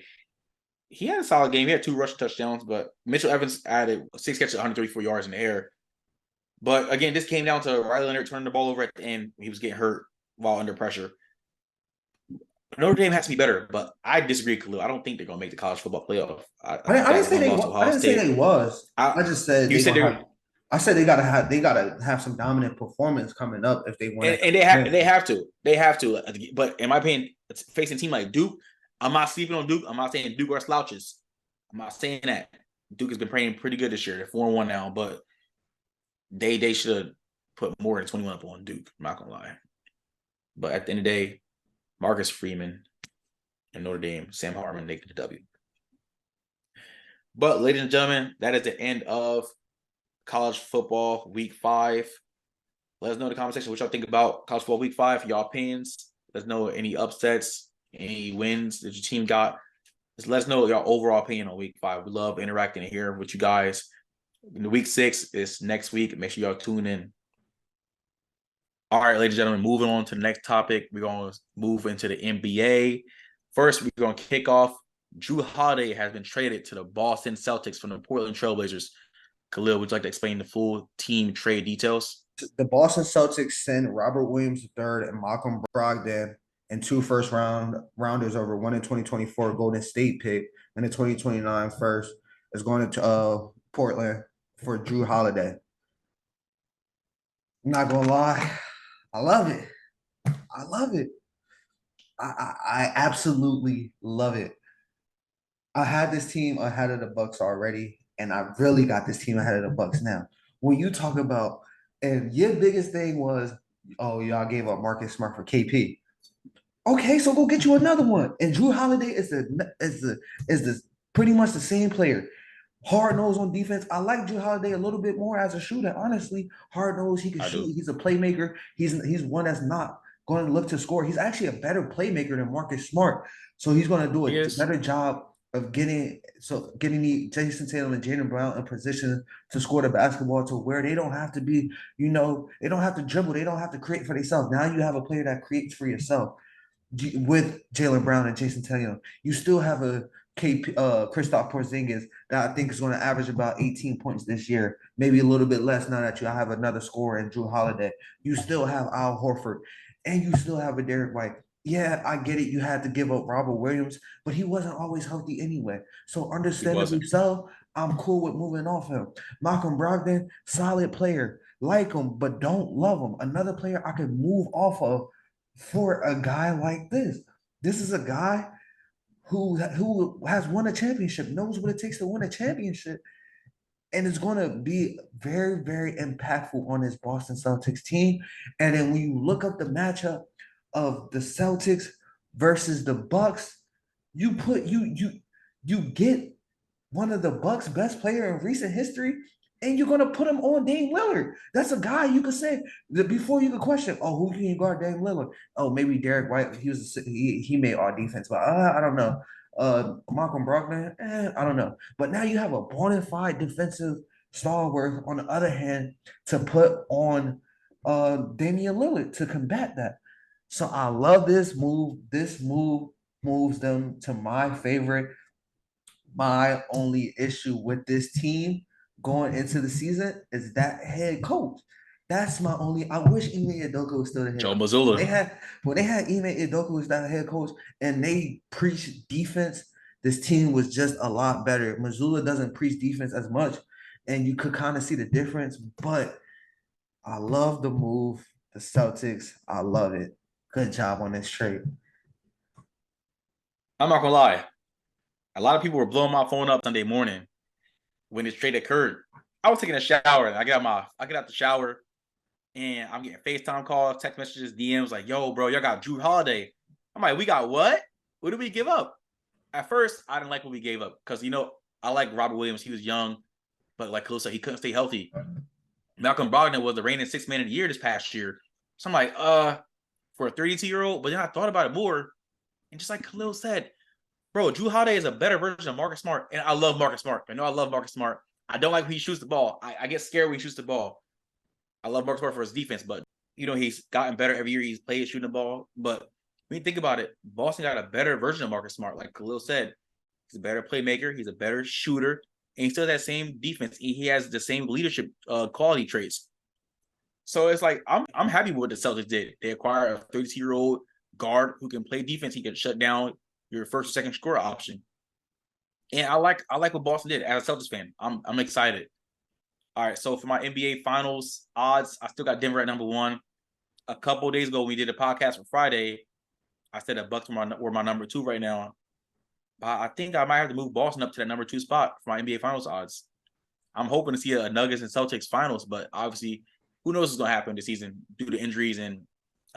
he had a solid game. He had 2 rush touchdowns, but Mitchell Evans added 6 catches, 134 yards in the air. But again, this came down to Riley Leonard turning the ball over at the end. He was getting hurt while under pressure. Notre Dame has to be better, but I disagree, Khalil. I don't think they're going to make the college football playoff. I didn't say they. I didn't say they was. I just said you said I said they gotta have some dominant performance coming up if they want. And they have to. But in my opinion, it's facing a team like Duke. I'm not sleeping on Duke. I'm not saying Duke are slouches. I'm not saying that. Duke has been playing pretty good this year. They're 4-1 now, but they should put more than 21 up on Duke. I'm not gonna lie. But at the end of the day, Marcus Freeman and Notre Dame, Sam Hartman, they get the W. But ladies and gentlemen, that is the end of college football week 5. Let us know in the comment section what y'all think about college football week 5, y'all opinions. Let us know any upsets, any wins that your team got. Just let us know your overall opinion on week 5. We love interacting and hearing with you guys. In week 6 is next week. Make sure y'all tune in. All right, ladies and gentlemen, moving on to the next topic. We're going to move into the NBA. First, we're going to kick off. Jrue Holiday has been traded to the Boston Celtics from the Portland Trailblazers. Khalil, would you like to explain the full team trade details? The Boston Celtics send Robert Williams III and Malcolm Brogdon and 2 first-rounders over, one in 2024 Golden State pick and a 2029 first is going to Portland for Jrue Holiday. I'm not going to lie. I love it. I love it. I absolutely love it. I had this team ahead of the Bucks already. and I really got this team ahead of the Bucks now. When you talk about, and your biggest thing was, oh, y'all gave up Marcus Smart for KP. Okay, so go get you another one. And Jrue Holiday is the pretty much the same player. Hard nose on defense. I like Jrue Holiday a little bit more as a shooter. Honestly, hard nose. He can shoot. He's a playmaker. He's one that's not going to look to score. He's actually a better playmaker than Marcus Smart. So he's going to do a better job of getting the Jason Tatum and Jaylen Brown in position to score the basketball to where they don't have to be, they don't have to dribble. They don't have to create for themselves. Now you have a player that creates for yourself with Jaylen Brown and Jason Tatum. You still have a Kristaps Porzingis that I think is going to average about 18 points this year, maybe a little bit less now that you have another scorer in Jrue Holiday. You still have Al Horford, and you still have a Derek White. Yeah, I get it. You had to give up Robert Williams, but he wasn't always healthy anyway. So understandably so, I'm cool with moving off him. Malcolm Brogdon, solid player. Like him, but don't love him. Another player I could move off of for a guy like this. This is a guy who has won a championship, knows what it takes to win a championship, and is going to be very, very impactful on his Boston Celtics team. And then when you look up the matchup of the Celtics versus the Bucks, you get one of the Bucks' best player in recent history, and you're going to put him on Dame Lillard. That's a guy you could say that before you could question, oh, who can you guard Dame Lillard? Oh, maybe Derek White. He made all defense, but I don't know. Malcolm Brogdon, I don't know. But now you have a bona fide defensive stalwart on the other hand to put on Damian Lillard to combat that. So I love this move. This move moves them to my favorite. My only issue with this team going into the season is that head coach. That's my only. I wish Ime Udoka was still the head Joe coach. Mazzulla. When they had Ime Udoka as that head coach and they preached defense, this team was just a lot better. Mazzulla doesn't preach defense as much, and you could kind of see the difference. But I love the move. The Celtics, I love it. Good job on this trade. I'm not gonna lie. A lot of people were blowing my phone up Sunday morning when this trade occurred. I was taking a shower. And I get out the shower, and I'm getting FaceTime calls, text messages, DMs like, "Yo, bro, y'all got Jrue Holiday." I'm like, "We got what? What did we give up?" At first, I didn't like what we gave up because I like Robert Williams. He was young, but like Khalil said, he couldn't stay healthy. Malcolm Brogdon was the reigning sixth man of the year this past year. So I'm like, for a 32-year-old, but then I thought about it more, and just like Khalil said, bro, Jrue Holiday is a better version of Marcus Smart, and I love Marcus Smart. I know I love Marcus Smart. I don't like when he shoots the ball. I get scared when he shoots the ball. I love Marcus Smart for his defense, but he's gotten better every year he's played shooting the ball. But when you think about it, Boston got a better version of Marcus Smart. Like Khalil said, he's a better playmaker, he's a better shooter, and he still has that same defense. He has the same leadership quality traits. So it's like I'm happy with what the Celtics did. They acquired a 32-year-old guard who can play defense. He can shut down your first or second scorer option. And I like what Boston did as a Celtics fan. I'm excited. All right, so for my NBA Finals odds, I still got Denver at number 1. A couple of days ago, we did a podcast for Friday. I said that Bucks were my number 2 right now. But I think I might have to move Boston up to that number 2 spot for my NBA Finals odds. I'm hoping to see a Nuggets and Celtics Finals, but obviously, who knows what's going to happen this season due to injuries and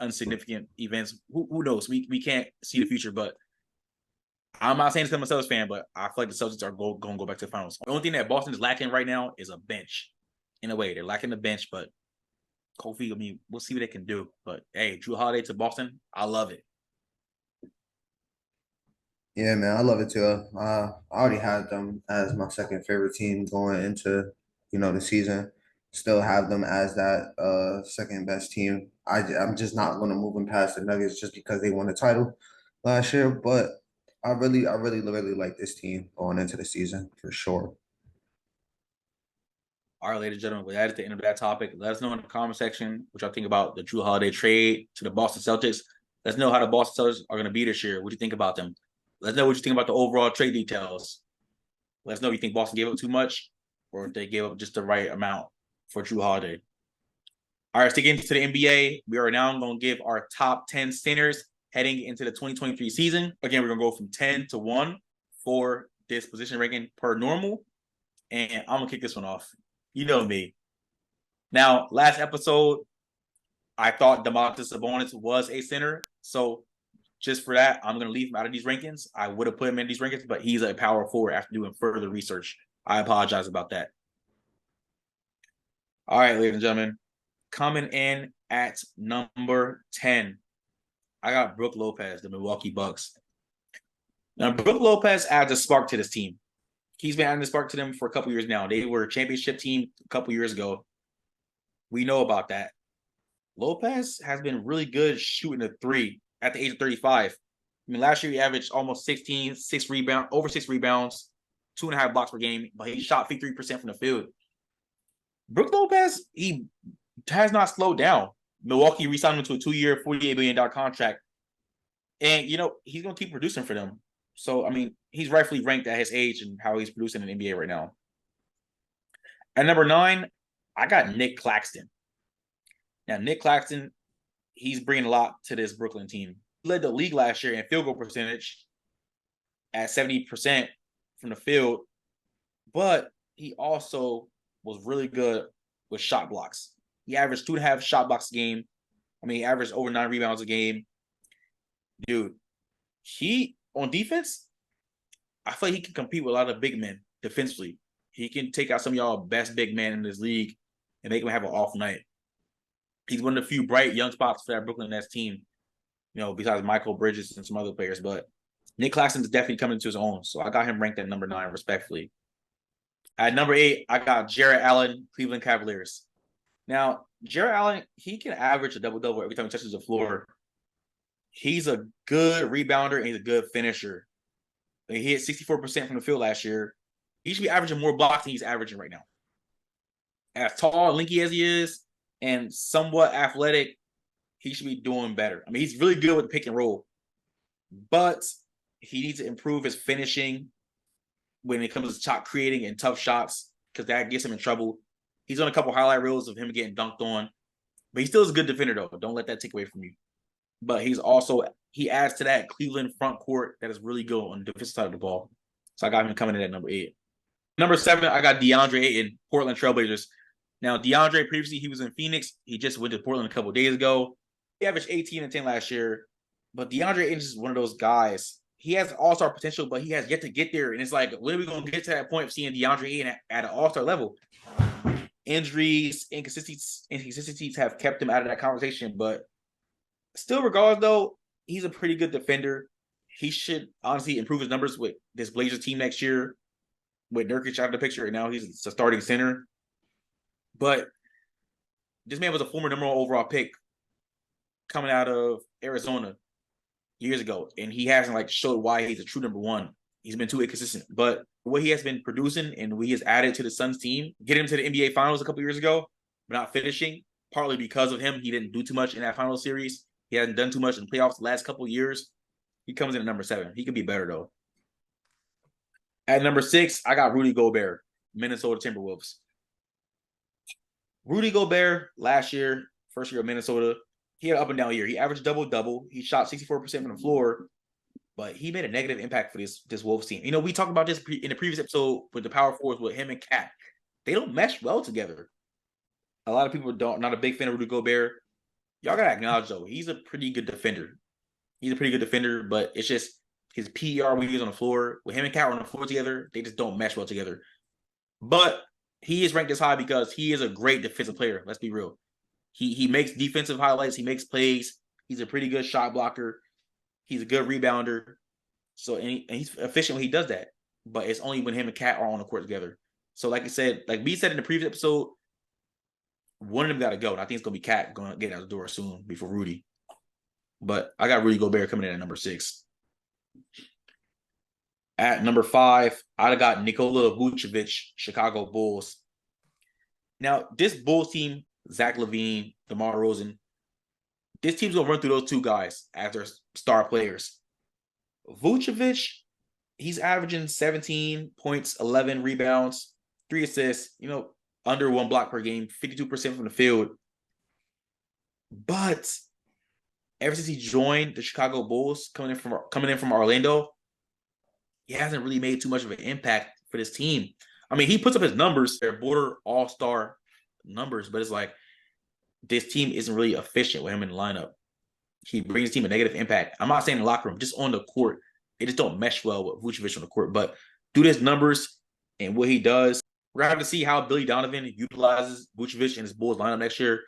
insignificant events. Who knows? We can't see the future, but I'm not saying this because I'm a Celtics fan, but I feel like the Celtics are going to go back to the finals. The only thing that Boston is lacking right now is a bench. In a way, they're lacking the bench, but Kofi, we'll see what they can do. But hey, Jrue Holiday to Boston, I love it. Yeah, man, I love it too. I already had them as my second favorite team going into, the season. Still have them as that second best team. I'm just not going to move them past the Nuggets just because they won the title last year. But I really like this team going into the season for sure. All right, ladies and gentlemen, that is the end of that topic. Let us know in the comment section what y'all think about the Jrue Holiday trade to the Boston Celtics. Let us know how the Boston Celtics are going to be this year. What do you think about them? Let us know what you think about the overall trade details. Let us know if you think Boston gave up too much or if they gave up just the right amount for Jrue Holiday. All right, sticking to the NBA, we are now going to give our top 10 centers heading into the 2023 season. Again, we're going to go from 10 to 1 for this position ranking per normal. and I'm gonna kick this one off. You know me. Now, last episode, I thought Domantas Sabonis was a center, so just for that, I'm gonna leave him out of these rankings. I would have put him in these rankings, but he's a power forward after doing further research. I apologize about that. All right, ladies and gentlemen, coming in at number 10, I got Brook Lopez, the Milwaukee Bucks. Now, Brook Lopez adds a spark to this team. He's been adding a spark to them for a couple years now. They were a championship team a couple years ago. We know about that. Lopez has been really good shooting the three at the age of 35. I mean, last year he averaged almost 16, over 6 rebounds, 2.5 blocks per game, but he shot 53% from the field. Brook Lopez, he has not slowed down. Milwaukee re-signed him to a 2-year, $48 million contract. And, he's going to keep producing for them. So, I mean, he's rightfully ranked at his age and how he's producing in the NBA right now. At number 9, I got Nick Claxton. Now, Nick Claxton, he's bringing a lot to this Brooklyn team. He led the league last year in field goal percentage at 70% from the field, but he also was really good with shot blocks. He averaged 2.5 shot blocks a game. I mean, he averaged over 9 rebounds a game. Dude, he, on defense, I feel like he can compete with a lot of big men defensively. He can take out some of y'all best big men in this league and make them have an off night. He's one of the few bright young spots for that Brooklyn Nets team, besides Michael Bridges and some other players. But Nick Claxton is definitely coming to his own. So I got him ranked at number 9, respectfully. At number 8, I got Jarrett Allen, Cleveland Cavaliers. Now, Jarrett Allen, he can average a double-double every time he touches the floor. He's a good rebounder and he's a good finisher. He hit 64% from the field last year. He should be averaging more blocks than he's averaging right now. As tall and lanky as he is and somewhat athletic, he should be doing better. I mean, he's really good with the pick and roll, but he needs to improve his finishing when it comes to shot creating and tough shots, because that gets him in trouble. He's on a couple highlight reels of him getting dunked on, but he still is a good defender, though. Don't let that take away from you. But he adds to that Cleveland front court that is really good on the defensive side of the ball. So I got him coming in at number 8. Number 7, I got DeAndre Ayton, Portland Trailblazers. Now, DeAndre, previously, he was in Phoenix. He just went to Portland a couple of days ago. He averaged 18 and 10 last year. But DeAndre Ayton is one of those guys. He has all-star potential, but he has yet to get there. And it's like, when are we going to get to that point of seeing DeAndre Ayton at an all-star level? Injuries, inconsistencies have kept him out of that conversation. But still, regardless, though, he's a pretty good defender. He should honestly improve his numbers with this Blazers team next year. With Nurkic out of the picture, and now he's a starting center. But this man was a former number 1 overall pick coming out of Arizona years ago, and he hasn't showed why he's a true number 1. He's been too inconsistent. But what he has been producing and what he has added to the Suns team, getting him to the NBA Finals a couple years ago, but not finishing, partly because of him. He didn't do too much in that final series. He hasn't done too much in the playoffs the last couple of years. He comes in at number 7. He could be better, though. At number 6, I got Rudy Gobert, Minnesota Timberwolves. Rudy Gobert, last year, first year of Minnesota, he had an up and down year. He averaged double-double. He shot 64% from the floor, but he made a negative impact for this Wolves team. We talked about this in the previous episode with the power forwards with him and Cat. They don't mesh well together. A lot of people not a big fan of Rudy Gobert. Y'all got to acknowledge, though, he's a pretty good defender. But it's just his PER when he's on the floor, with him and Cat on the floor together, they just don't mesh well together. But he is ranked this high because he is a great defensive player. Let's be real. He makes defensive highlights. He makes plays. He's a pretty good shot blocker. He's a good rebounder. So and he's efficient when he does that. But it's only when him and Cat are on the court together. So like I said, like we said in the previous episode, one of them got to go. And I think it's going to be Cat going to get out the door soon before Rudy. But I got Rudy Gobert coming in at number 6. At number 5, I got Nikola Vucevic, Chicago Bulls. Now, this Bulls team, Zach LaVine, DeMar DeRozan, this team's going to run through those 2 guys as their star players. Vucevic, he's averaging 17 points, 11 rebounds, 3 assists, under 1 block per game, 52% from the field. But ever since he joined the Chicago Bulls, coming in from Orlando, he hasn't really made too much of an impact for this team. I mean, he puts up his numbers, they're border all-star numbers, but it's like this team isn't really efficient with him in the lineup. He brings the team a negative impact. I'm not saying in the locker room, just on the court. They just don't mesh well with Vucevic on the court. But due to his numbers and what he does, we're going to have to see how Billy Donovan utilizes Vucevic in his Bulls lineup next year.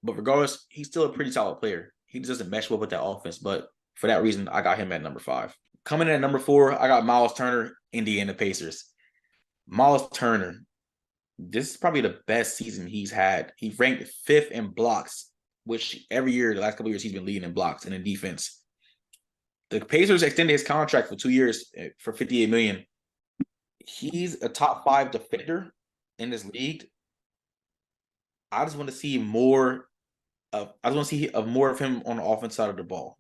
But regardless, he's still a pretty solid player. He just doesn't mesh well with that offense. But for that reason, I got him at number 5. Coming in at number 4, I got Miles Turner, Indiana Pacers. Miles Turner, this is probably the best season he's had. He ranked 5th in blocks, which every year, the last couple of years, he's been leading in blocks and in defense. The Pacers extended his contract for 2 years for $58 million. He's a top 5 defender in this league. I just want to see more of him on the offense side of the ball.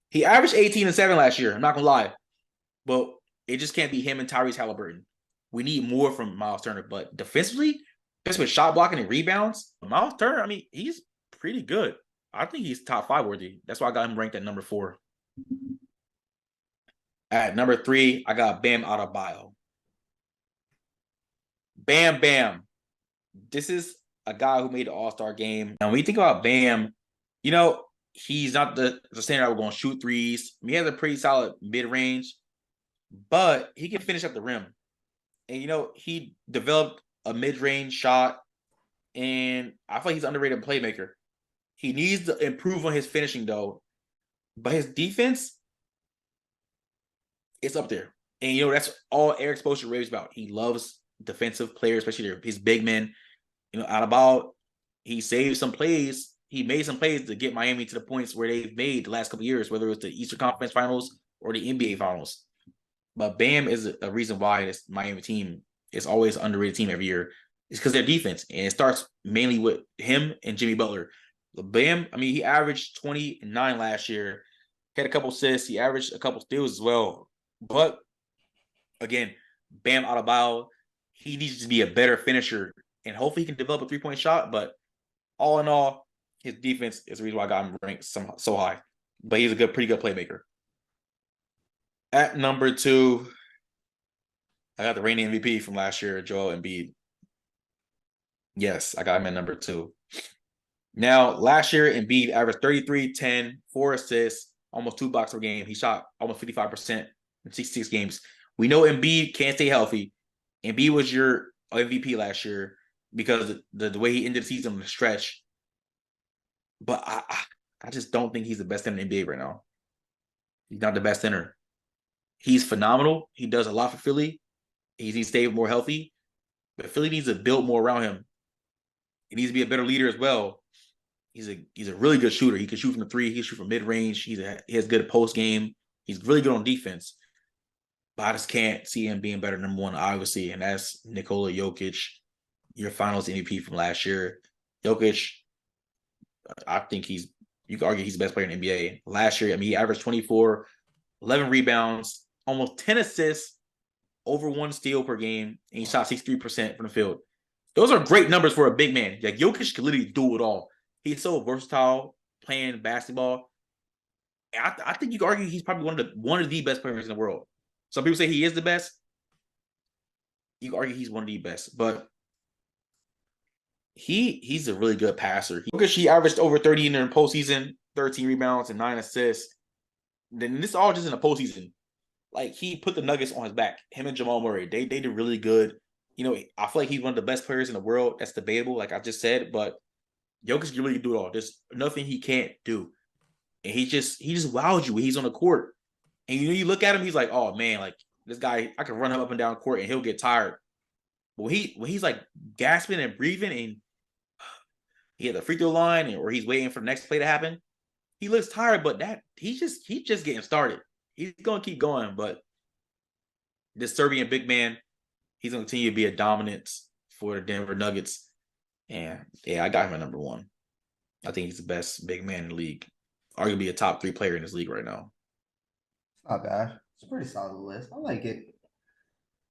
He averaged 18 and 7 last year. I'm not gonna lie, but it just can't be him and Tyrese Halliburton. We need more from Miles Turner, but defensively, especially with shot blocking and rebounds, Miles Turner, I mean, he's pretty good. I think he's top 5 worthy. That's why I got him ranked at number 4. At number 3, I got Bam Adebayo. Bam. This is a guy who made the All-Star game. Now, when you think about Bam, you know, he's not the center that we're going to shoot threes. He has a pretty solid mid-range, but he can finish at the rim. And, you know, he developed a mid-range shot, and I feel like he's an underrated playmaker. He needs to improve on his finishing, though. But his defense, it's up there. And, you know, that's all Eric Spoelstra raves about. He loves defensive players, especially his big men. You know, Adebayo, he saved some plays. He made some plays to get Miami to the points where they've made the last couple of years, whether it was the Eastern Conference Finals or the NBA Finals. But Bam is a reason why this Miami team is always an underrated team every year. It's because their defense. And it starts mainly with him and Jimmy Butler. Bam, I mean, he averaged 29 last year. Had a couple assists. He averaged a couple steals as well. But, again, Bam Adebayo, he needs to be a better finisher. And hopefully he can develop a three-point shot. But all in all, his defense is the reason why I got him ranked so high. But he's a pretty good playmaker. At number 2, I got the reigning MVP from last year, Joel Embiid. Yes, I got him at number 2. Now, last year, Embiid averaged 33, 10, 4 assists, almost 2 blocks per game. He shot almost 55% in 66 games. We know Embiid can't stay healthy. Embiid was your MVP last year because the way he ended the season on the stretch. But I just don't think he's the best center in the NBA right now. He's not the best center. He's phenomenal. He does a lot for Philly. He needs to stay more healthy. But Philly needs to build more around him. He needs to be a better leader as well. He's a really good shooter. He can shoot from the 3. He can shoot from mid-range. He has good post game. He's really good on defense. But I just can't see him being better than number 1, obviously. And that's Nikola Jokic, your finals MVP from last year. Jokic, I think you can argue he's the best player in the NBA. Last year, I mean, he averaged 24, 11 rebounds, almost 10 assists, over 1 steal per game, and he shot 63% from the field. Those are great numbers for a big man. Like, Jokic can literally do it all. He's so versatile playing basketball. I think you can argue he's probably one of the best players in the world. Some people say he is the best. You can argue he's one of the best, but he's a really good passer. He averaged over 30 in the postseason, 13 rebounds and 9 assists. Then this all just in the postseason. Like, he put the Nuggets on his back. Him and Jamal Murray, they did really good. You know, I feel like he's one of the best players in the world. That's debatable, like I just said, but Jokic can really do it all. There's nothing he can't do. And he just wows you when he's on the court. And you look at him, he's like, oh man, like, this guy, I can run him up and down the court and he'll get tired. But when he's like gasping and breathing and he had the free throw line or he's waiting for the next play to happen, he looks tired, but he's just getting started. He's gonna keep going, but this Serbian big man, he's gonna continue to be a dominance for the Denver Nuggets. And yeah, I got him at number 1. I think he's the best big man in the league. Arguably a top 3 player in this league right now. It's not bad. It's a pretty solid list. I like it.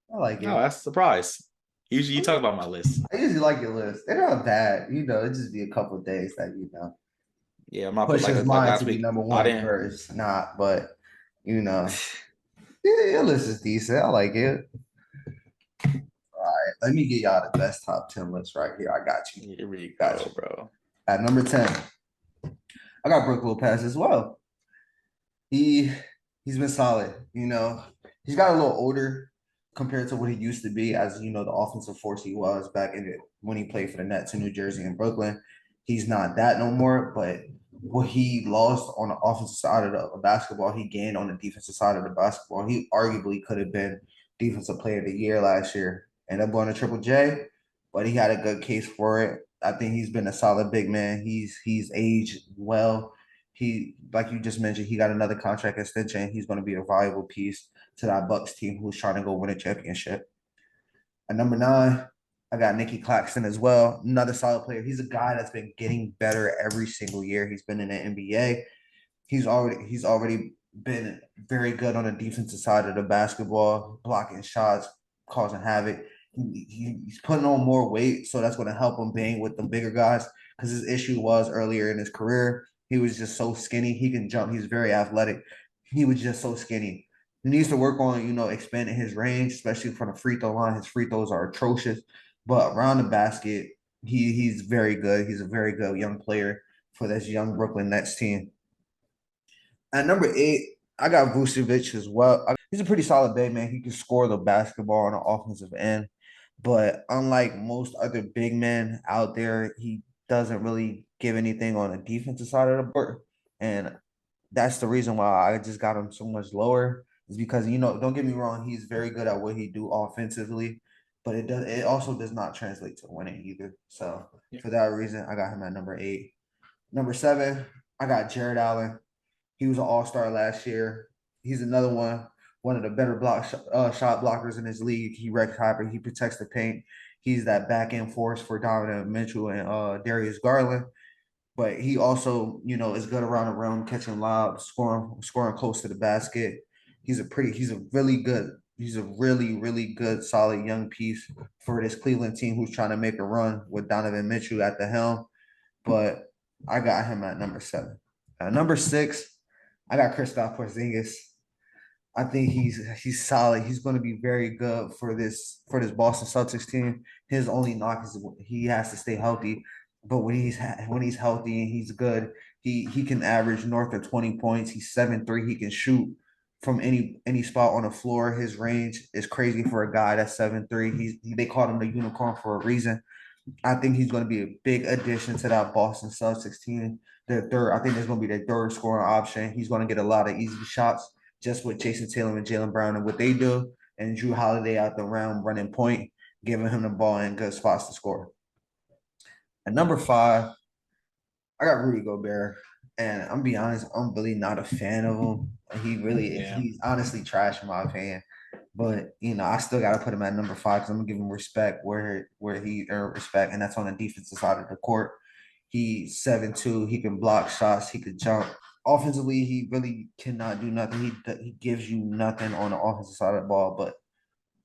No, that's a surprise. Usually you talk about my list. I usually like your list. They're not bad. You know, it just be a couple of days that, Yeah, I'm not push his mind last to be week. number 1 first. Not, but, yeah, your list is decent. I like it. All right. Let me get y'all the best top 10 list right here. I got you. Here we Got go, you. bro. At number 10, I got Brook Lopez as well. He's been solid. He's got a little older compared to what he used to be, as the offensive force he was back in it when he played for the Nets in New Jersey and Brooklyn. He's not that no more, but what he lost on the offensive side of the basketball, he gained on the defensive side of the basketball. He arguably could have been defensive player of the year last year. Ended up going to Triple J, but he had a good case for it. I think he's been a solid big man. He's aged well. He, like you just mentioned, he got another contract extension. He's going to be a valuable piece to that Bucks team who's trying to go win a championship. At number 9, I got Nicky Claxton as well. Another solid player. He's a guy that's been getting better every single year. He's been in the NBA. He's already been very good on the defensive side of the basketball, blocking shots, causing havoc. He's putting on more weight, so that's going to help him bang with the bigger guys. Because his issue was earlier in his career, he was just so skinny. He can jump. He's very athletic. He was just so skinny. He needs to work on, expanding his range, especially from the free throw line. His free throws are atrocious, but around the basket, he's very good. He's a very good young player for this young Brooklyn Nets team. At number 8, I got Vucevic as well. He's a pretty solid big man. He can score the basketball on the offensive end, but unlike most other big men out there, he doesn't really give anything on the defensive side of the board, and that's the reason why I just got him so much lower. Is because don't get me wrong, he's very good at what he do offensively, but it also does not translate to winning either. So for that reason, I got him at number 8. Number 7, I got Jared Allen. He was an all-star last year. He's another one of the better shot blockers in his league. He wrecks hyper. He protects the paint. He's that back-end force for Donovan Mitchell and Darius Garland. But he also, is good around the rim, catching lobs, scoring close to the basket. He's a really, really good, solid young piece for this Cleveland team who's trying to make a run with Donovan Mitchell at the helm. But I got him at number 7. At number 6, I got Kristaps Porzingis. I think he's solid. He's going to be very good for this Boston Celtics team. His only knock is he has to stay healthy. But when he's healthy and he's good, he can average north of 20 points. He's 7'3". He can shoot from any spot on the floor. His range is crazy for a guy that's 7'3". They called him the unicorn for a reason. I think he's going to be a big addition to that Boston Celtics team. I think there's going to be their third scoring option. He's going to get a lot of easy shots just with Jason Tatum and Jaylen Brown and what they do, and Jrue Holiday out the round running point, giving him the ball in good spots to score. At number 5, I got Rudy Gobert, and I'm be honest, I'm really not a fan of him. He really is. He's honestly trash in my opinion. But I still gotta put him at number 5 because I'm gonna give him respect where he earned respect, and that's on the defensive side of the court. He's 7'2". He can block shots. He could jump. Offensively, he really cannot do nothing. He gives you nothing on the offensive side of the ball, but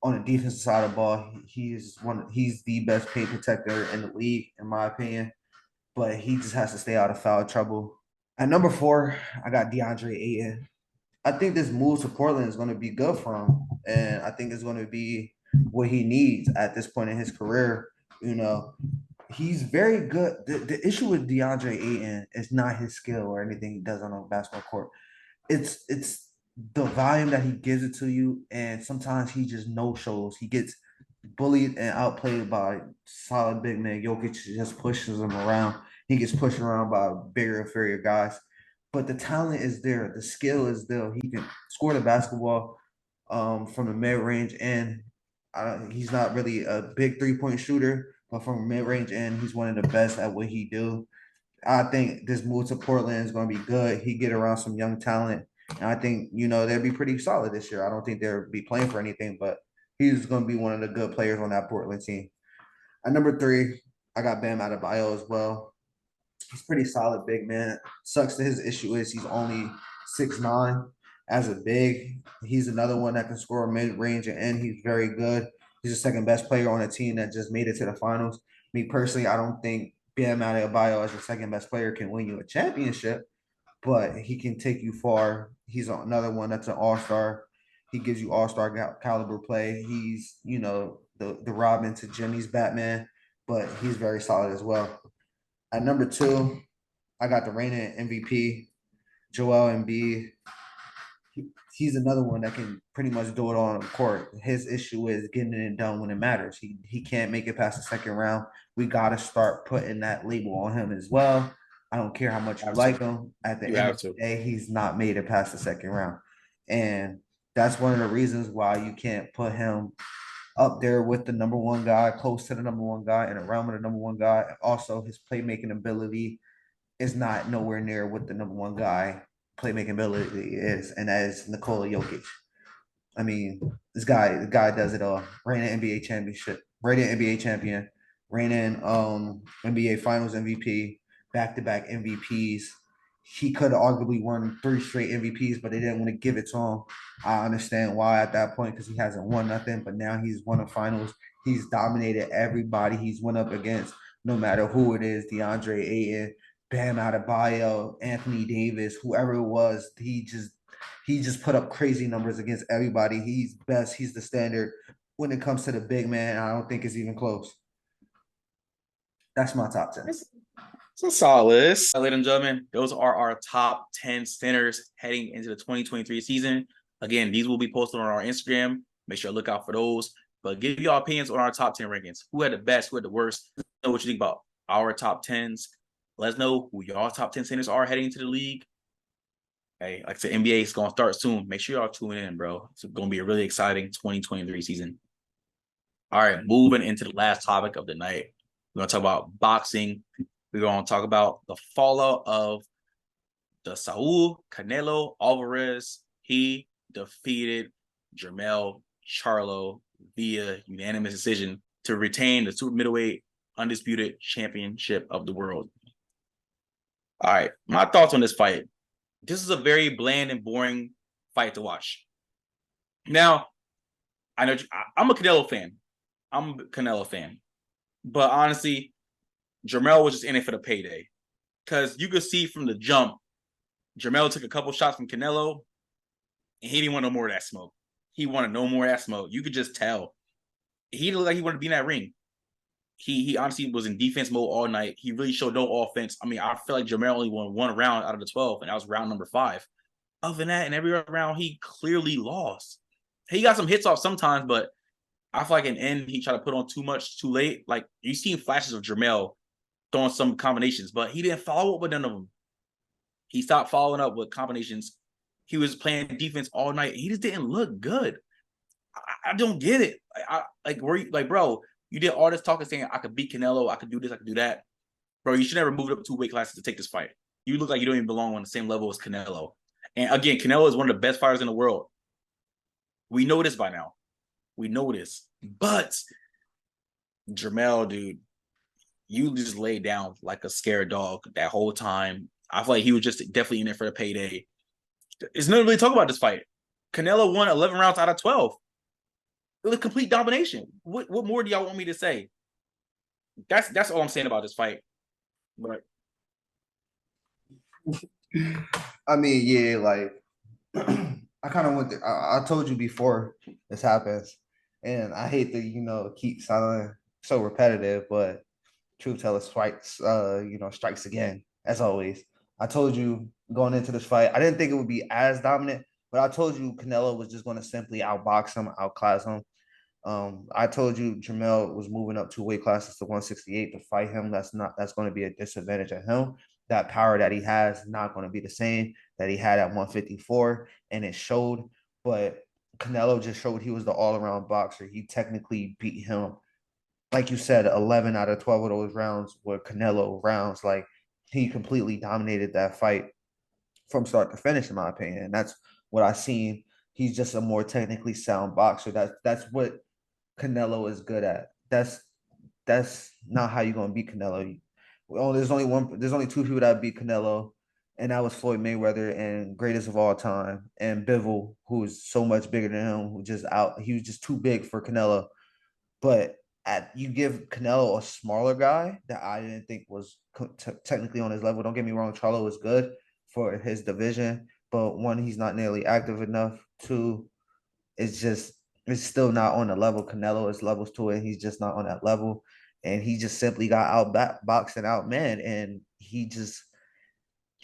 on the defensive side of the ball, he's the best paint protector in the league, in my opinion. But he just has to stay out of foul trouble. At number 4, I got DeAndre Ayton. I think this move to Portland is going to be good for him, and I think it's going to be what he needs at this point in his career. He's very good. The issue with DeAndre Ayton is not his skill or anything he does on a basketball court. It's the volume that he gives it to you, and sometimes he just no shows. He gets bullied and outplayed by solid big man. Jokic just pushes him around. He gets pushed around by bigger, inferior guys. But the talent is there. The skill is there. He can score the basketball from the mid-range end. He's not really a big three-point shooter, but from mid-range end, he's one of the best at what he do. I think this move to Portland is going to be good. He get around some young talent, and I think they'll be pretty solid this year. I don't think they'll be playing for anything, but he's going to be one of the good players on that Portland team. At number 3, I got Bam Adebayo as well. He's pretty solid big man. Sucks that his issue is he's only 6'9". As a big, he's another one that can score mid-range and he's very good. He's the second best player on a team that just made it to the finals. Me personally, I don't think Bam Adebayo as the second best player can win you a championship, but he can take you far. He's another one that's an all-star. He gives you all-star caliber play. He's, the Robin to Jimmy's Batman, but he's very solid as well. At number 2, I got the reigning MVP, Joel Embiid. He's another one that can pretty much do it all on the court. His issue is getting it done when it matters. He can't make it past the second round. We got to start putting that label on him as well. I don't care how much you like him. At the end of the day, he's not made it past the second round. And that's one of the reasons why you can't put him up there with the number one guy, close to the number one guy, in a realm of the number one guy. Also, his playmaking ability is not nowhere near what the number one guy playmaking ability is, and that is Nikola Jokic. I mean, the guy does it all. Reigning NBA championship, reigning NBA champion, reigning NBA Finals MVP, back-to-back MVPs. He could have arguably won 3 straight MVPs, but they didn't want to give it to him. I understand why at that point, because he hasn't won nothing, but now he's won the finals. He's dominated everybody he's went up against, no matter who it is, DeAndre Ayton, Bam Adebayo, Anthony Davis, whoever it was. He just put up crazy numbers against everybody. He's best. He's the standard when it comes to the big man. I don't think it's even close. That's my top 10. So solid. Ladies and gentlemen, those are our top 10 centers heading into the 2023 season. Again, these will be posted on our Instagram. Make sure to look out for those. But give your opinions on our top 10 rankings. Who had the best? Who had the worst? Know what you think about our top 10s. Let us know who your top 10 centers are heading into the league. Hey, like I said, NBA is going to start soon. Make sure y'all tune in, bro. It's going to be a really exciting 2023 season. All right, moving into the last topic of the night. We're going to talk about boxing. We're going to talk about the fallout of the Saul Canelo Alvarez. He defeated Jermell Charlo via unanimous decision to retain the super middleweight undisputed championship of the world. All right, my thoughts on this fight. This is a very bland and boring fight to watch. Now, I know I'm a Canelo fan. But honestly, Jermell was just in it for the payday. Because you could see from the jump, Jermell took a couple shots from Canelo, and he didn't want no more of that smoke. He wanted no more of that smoke. You could just tell. He looked like he wanted to be in that ring. He honestly was in defense mode all night. He really showed no offense. I mean, I feel like Jermell only won 1 round out of the 12, and that was round number 5. Other than that, in every round, he clearly lost. He got some hits off sometimes, but I feel like in the end, he tried to put on too much too late. Like, you seen flashes of Jermell throwing some combinations, but he didn't follow up with none of them. He stopped following up with combinations. He was playing defense all night. He just didn't look good. I don't get it. Bro, you did all this talking saying I could beat Canelo, I could do this, I could do that. Bro, you should never move up 2 weight classes to take this fight. You look like you don't even belong on the same level as Canelo. And again, Canelo is one of the best fighters in the world. We know this by now. We know this. But Jermell, dude, you just laid down like a scared dog that whole time. I feel like he was just definitely in there for the payday. There's nothing really to talk about this fight. Canelo won 11 rounds out of 12. It was complete domination. What more do y'all want me to say? That's all I'm saying about this fight. But I mean, yeah, like I kind of went. I told you before this happens, and I hate to keep sounding so repetitive, but truth teller strikes again as always. I told you going into this fight, I didn't think it would be as dominant, but I told you Canelo was just going to simply outbox him, outclass him. I told you Jermell was moving up 2 weight classes to 168 to fight him. That's going to be a disadvantage of him. That power that he has not going to be the same that he had at 154, and it showed. But Canelo just showed he was the all-around boxer. He technically beat him, like you said, 11 out of 12 of those rounds were Canelo rounds. Like, he completely dominated that fight from start to finish, in my opinion. And that's what I've seen. He's just a more technically sound boxer. That's what Canelo is good at. That's not how you're gonna beat Canelo. There's only 2 people that beat Canelo, and that was Floyd Mayweather and greatest of all time, and Bivol, who is so much bigger than him, he was just too big for Canelo. But you give Canelo a smaller guy that I didn't think was technically on his level. Don't get me wrong, Charlo is good for his division, but 1, he's not nearly active enough. 2, it's just it's still not on the level Canelo is levels to it. He's just not on that level. And he just simply got boxed and outman. And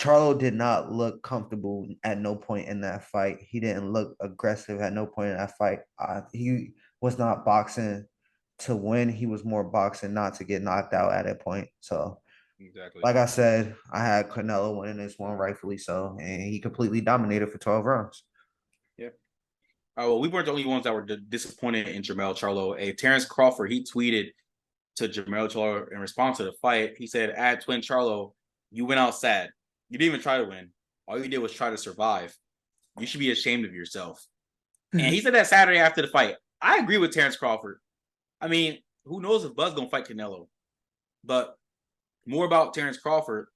Charlo did not look comfortable at no point in that fight. He didn't look aggressive at no point in that fight. He was not boxing to win. He was more boxing not to get knocked out at that point. So, Exactly. like I said, I had Canelo winning this one, rightfully so, and he completely dominated for 12 rounds. Yeah. Well, we weren't the only ones that were disappointed in Jermell Charlo. Terrence Crawford, he tweeted to Jermell Charlo in response to the fight. He said, "Add Twin Charlo, you went out sad. You didn't even try to win. All you did was try to survive. You should be ashamed of yourself." And he said that Saturday after the fight. I agree with Terrence Crawford. I mean, who knows if Bud's gonna fight Canelo? But more about Terrence Crawford.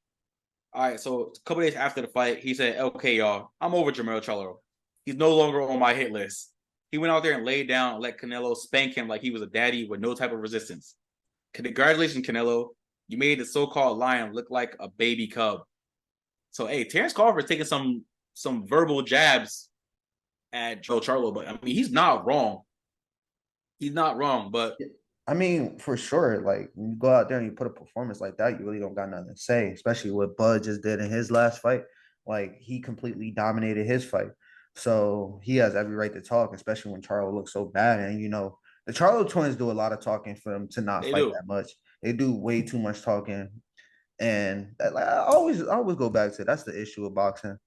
All right, so a couple days after the fight, he said, "Okay, y'all, I'm over Jermell Charlo. He's no longer on my hit list." He went out there and laid down and let Canelo spank him like he was a daddy with no type of resistance. Congratulations, Canelo. You made the so-called lion look like a baby cub. So, Terrence Crawford's taking some verbal jabs at Joe Charlo, but I mean, he's not wrong. He's not wrong, but I mean, for sure, like when you go out there and you put a performance like that, you really don't got nothing to say, especially what Bud just did in his last fight. Like he completely dominated his fight. So he has every right to talk, especially when Charlo looks so bad. And the Charlo twins do a lot of talking for them to not they fight do. that much. They do way too much talking. And I always go back to that's the issue with boxing.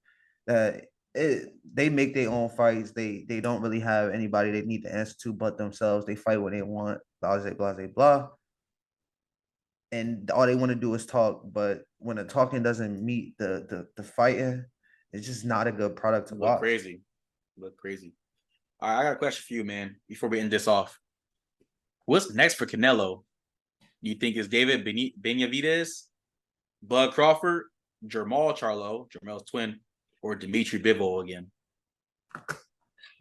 That they make their own fights. They don't really have anybody they need to answer to but themselves. They fight what they want, blah, blah, blah, blah. And all they want to do is talk. But when the talking doesn't meet the fighting, it's just not a good product to watch. Crazy. Look crazy. All right, I got a question for you, man, before we end this off. What's next for Canelo? Do you think it's David Benavidez, Bud Crawford, Jermell Charlo, Jermell's twin, or Dimitri Bivol again? I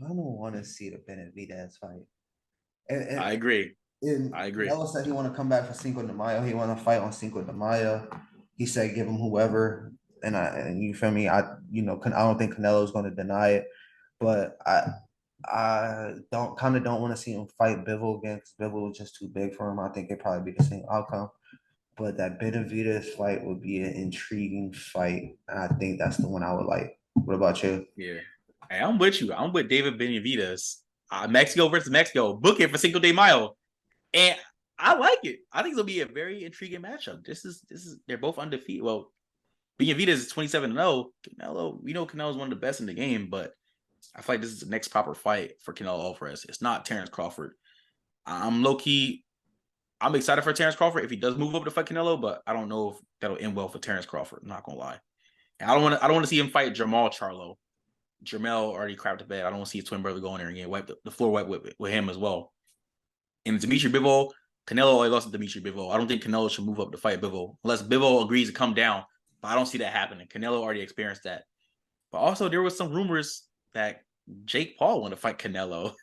don't want to see the Benavidez fight. And I agree. I agree. Canelo said he want to come back for Cinco de Mayo. He want to fight on Cinco de Mayo. He said give him whoever. And you feel me? I don't think Canelo's going to deny it, but I don't want to see him fight Bivol again because Bivol was just too big for him. I think it'd probably be the same outcome. But that Benavidez fight would be an intriguing fight, and I think that's the one I would like. What about you? Yeah, hey, I'm with you. I'm with David Benavidez. Mexico versus Mexico. Book it for Cinco de Mayo, and I like it. I think it'll be a very intriguing matchup. This is they're both undefeated. Well, Benavidez is 27-0. Canelo, we know Canelo's one of the best in the game, but I feel like this is the next proper fight for Canelo Alvarez. It's not Terrence Crawford. I'm low-key. I'm excited for Terrence Crawford if he does move up to fight Canelo, but I don't know if that'll end well for Terrence Crawford. I'm not gonna lie. And I don't want to see him fight Jermell Charlo. Jermell already crapped the bed. I don't want to see his twin brother go in there and get wiped the floor wet with him as well. And Dimitri Bivol, Canelo already lost to Dimitri Bivol. I don't think Canelo should move up to fight Bivol unless Bivol agrees to come down. But I don't see that happening. Canelo already experienced that. But also there was some rumors that Jake Paul wanted to fight Canelo.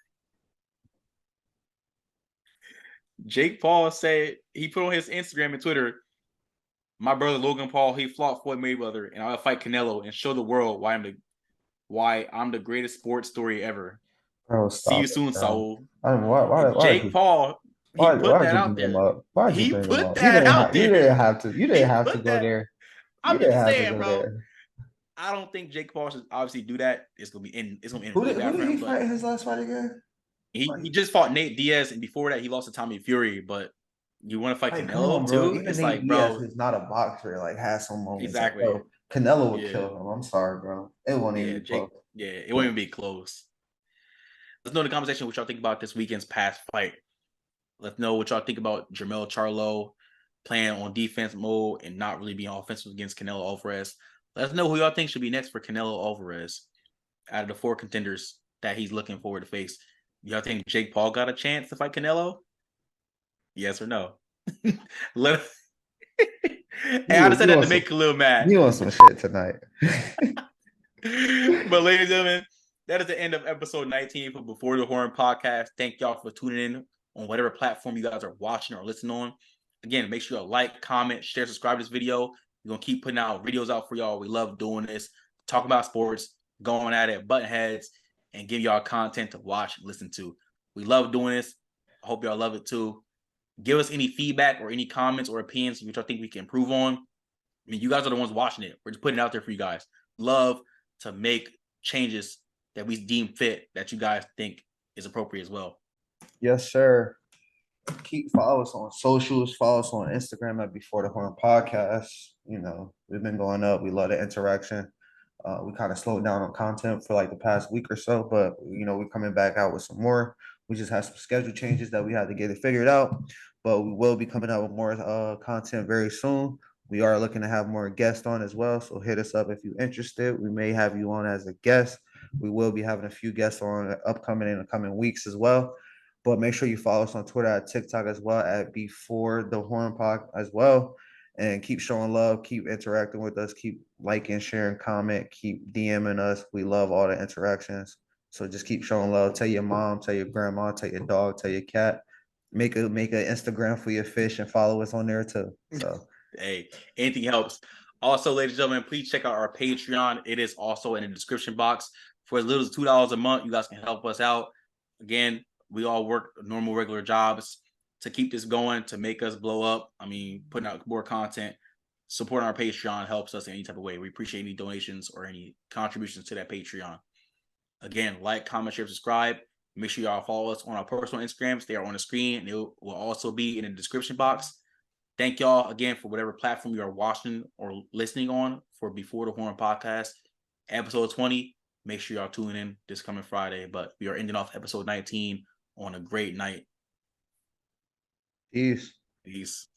Jake Paul said he put on his Instagram and Twitter, "My brother Logan Paul, he fought Floyd Mayweather, and I'll fight Canelo and show the world why I'm the greatest sports story ever." Bro, See you soon, Saul. Jake Paul, he put that out there. He put that out there. You didn't have to. You didn't have to go there. I'm just saying, bro. I don't think Jake Paul should obviously do that. It's gonna end. Who did he fight in his last fight again? He just fought Nate Diaz, and before that, he lost to Tommy Fury. But you want to fight Canelo too? Even it's Nate like, Diaz is not a boxer. Like, has some moments. Exactly. Like, Canelo would kill him. I'm sorry, bro. It won't even be close. Yeah, it won't even be close. Let's know in the comment section what y'all think about this weekend's past fight. Let's know what y'all think about Jermell Charlo playing on defense mode and not really being offensive against Canelo Alvarez. Let us know who y'all think should be next for Canelo Alvarez out of the 4 contenders that he's looking forward to face. Y'all think Jake Paul got a chance to fight Canelo? Yes or no? Let us... Hey, I just said that to make Khalil mad. You want some shit tonight. But ladies and gentlemen, that is the end of episode 19 for Before the Horn podcast. Thank y'all for tuning in on whatever platform you guys are watching or listening on. Again, make sure you like, comment, share, subscribe to this video. We're going to keep putting out videos out for y'all. We love doing this. Talk about sports, going at it, button heads, and give y'all content to watch and listen to. We love doing this. I hope y'all love it too. Give us any feedback or any comments or opinions which I think we can improve on. I mean, you guys are the ones watching it. We're just putting it out there for you guys. Love to make changes that we deem fit that you guys think is appropriate as well. Yes, sir. Follow us on socials. Follow us on Instagram at Before the Horn Podcast. You know, we've been going up. We love the interaction. We kind of slowed down on content for like the past week or so, but you know, we're coming back out with some more. We just had some schedule changes that we had to get it figured out, but we will be coming out with more content very soon. We are looking to have more guests on as well, so hit us up if you're interested. We may have you on as a guest. We will be having a few guests on upcoming in the coming weeks as well. But make sure you follow us on Twitter, at TikTok as well, at Before the Horn Pod as well. And keep showing love, keep interacting with us, keep liking, sharing, comment, keep DMing us. We love all the interactions. So just keep showing love. Tell your mom, tell your grandma, tell your dog, tell your cat. Make an Instagram for your fish and follow us on there too. So hey, anything helps. Also, ladies and gentlemen, please check out our Patreon. It is also in the description box. For as little as $2 a month, you guys can help us out. Again, we all work normal, regular jobs to keep this going, to make us blow up. I mean, putting out more content, supporting our Patreon helps us in any type of way. We appreciate any donations or any contributions to that Patreon. Again, like, comment, share, subscribe. Make sure y'all follow us on our personal Instagrams. They are on the screen, and they will also be in the description box. Thank y'all again for whatever platform you are watching or listening on for Before the Horn Podcast. Episode 20. Make sure y'all tune in this coming Friday. But we are ending off episode 19 on a great night. peace. Peace.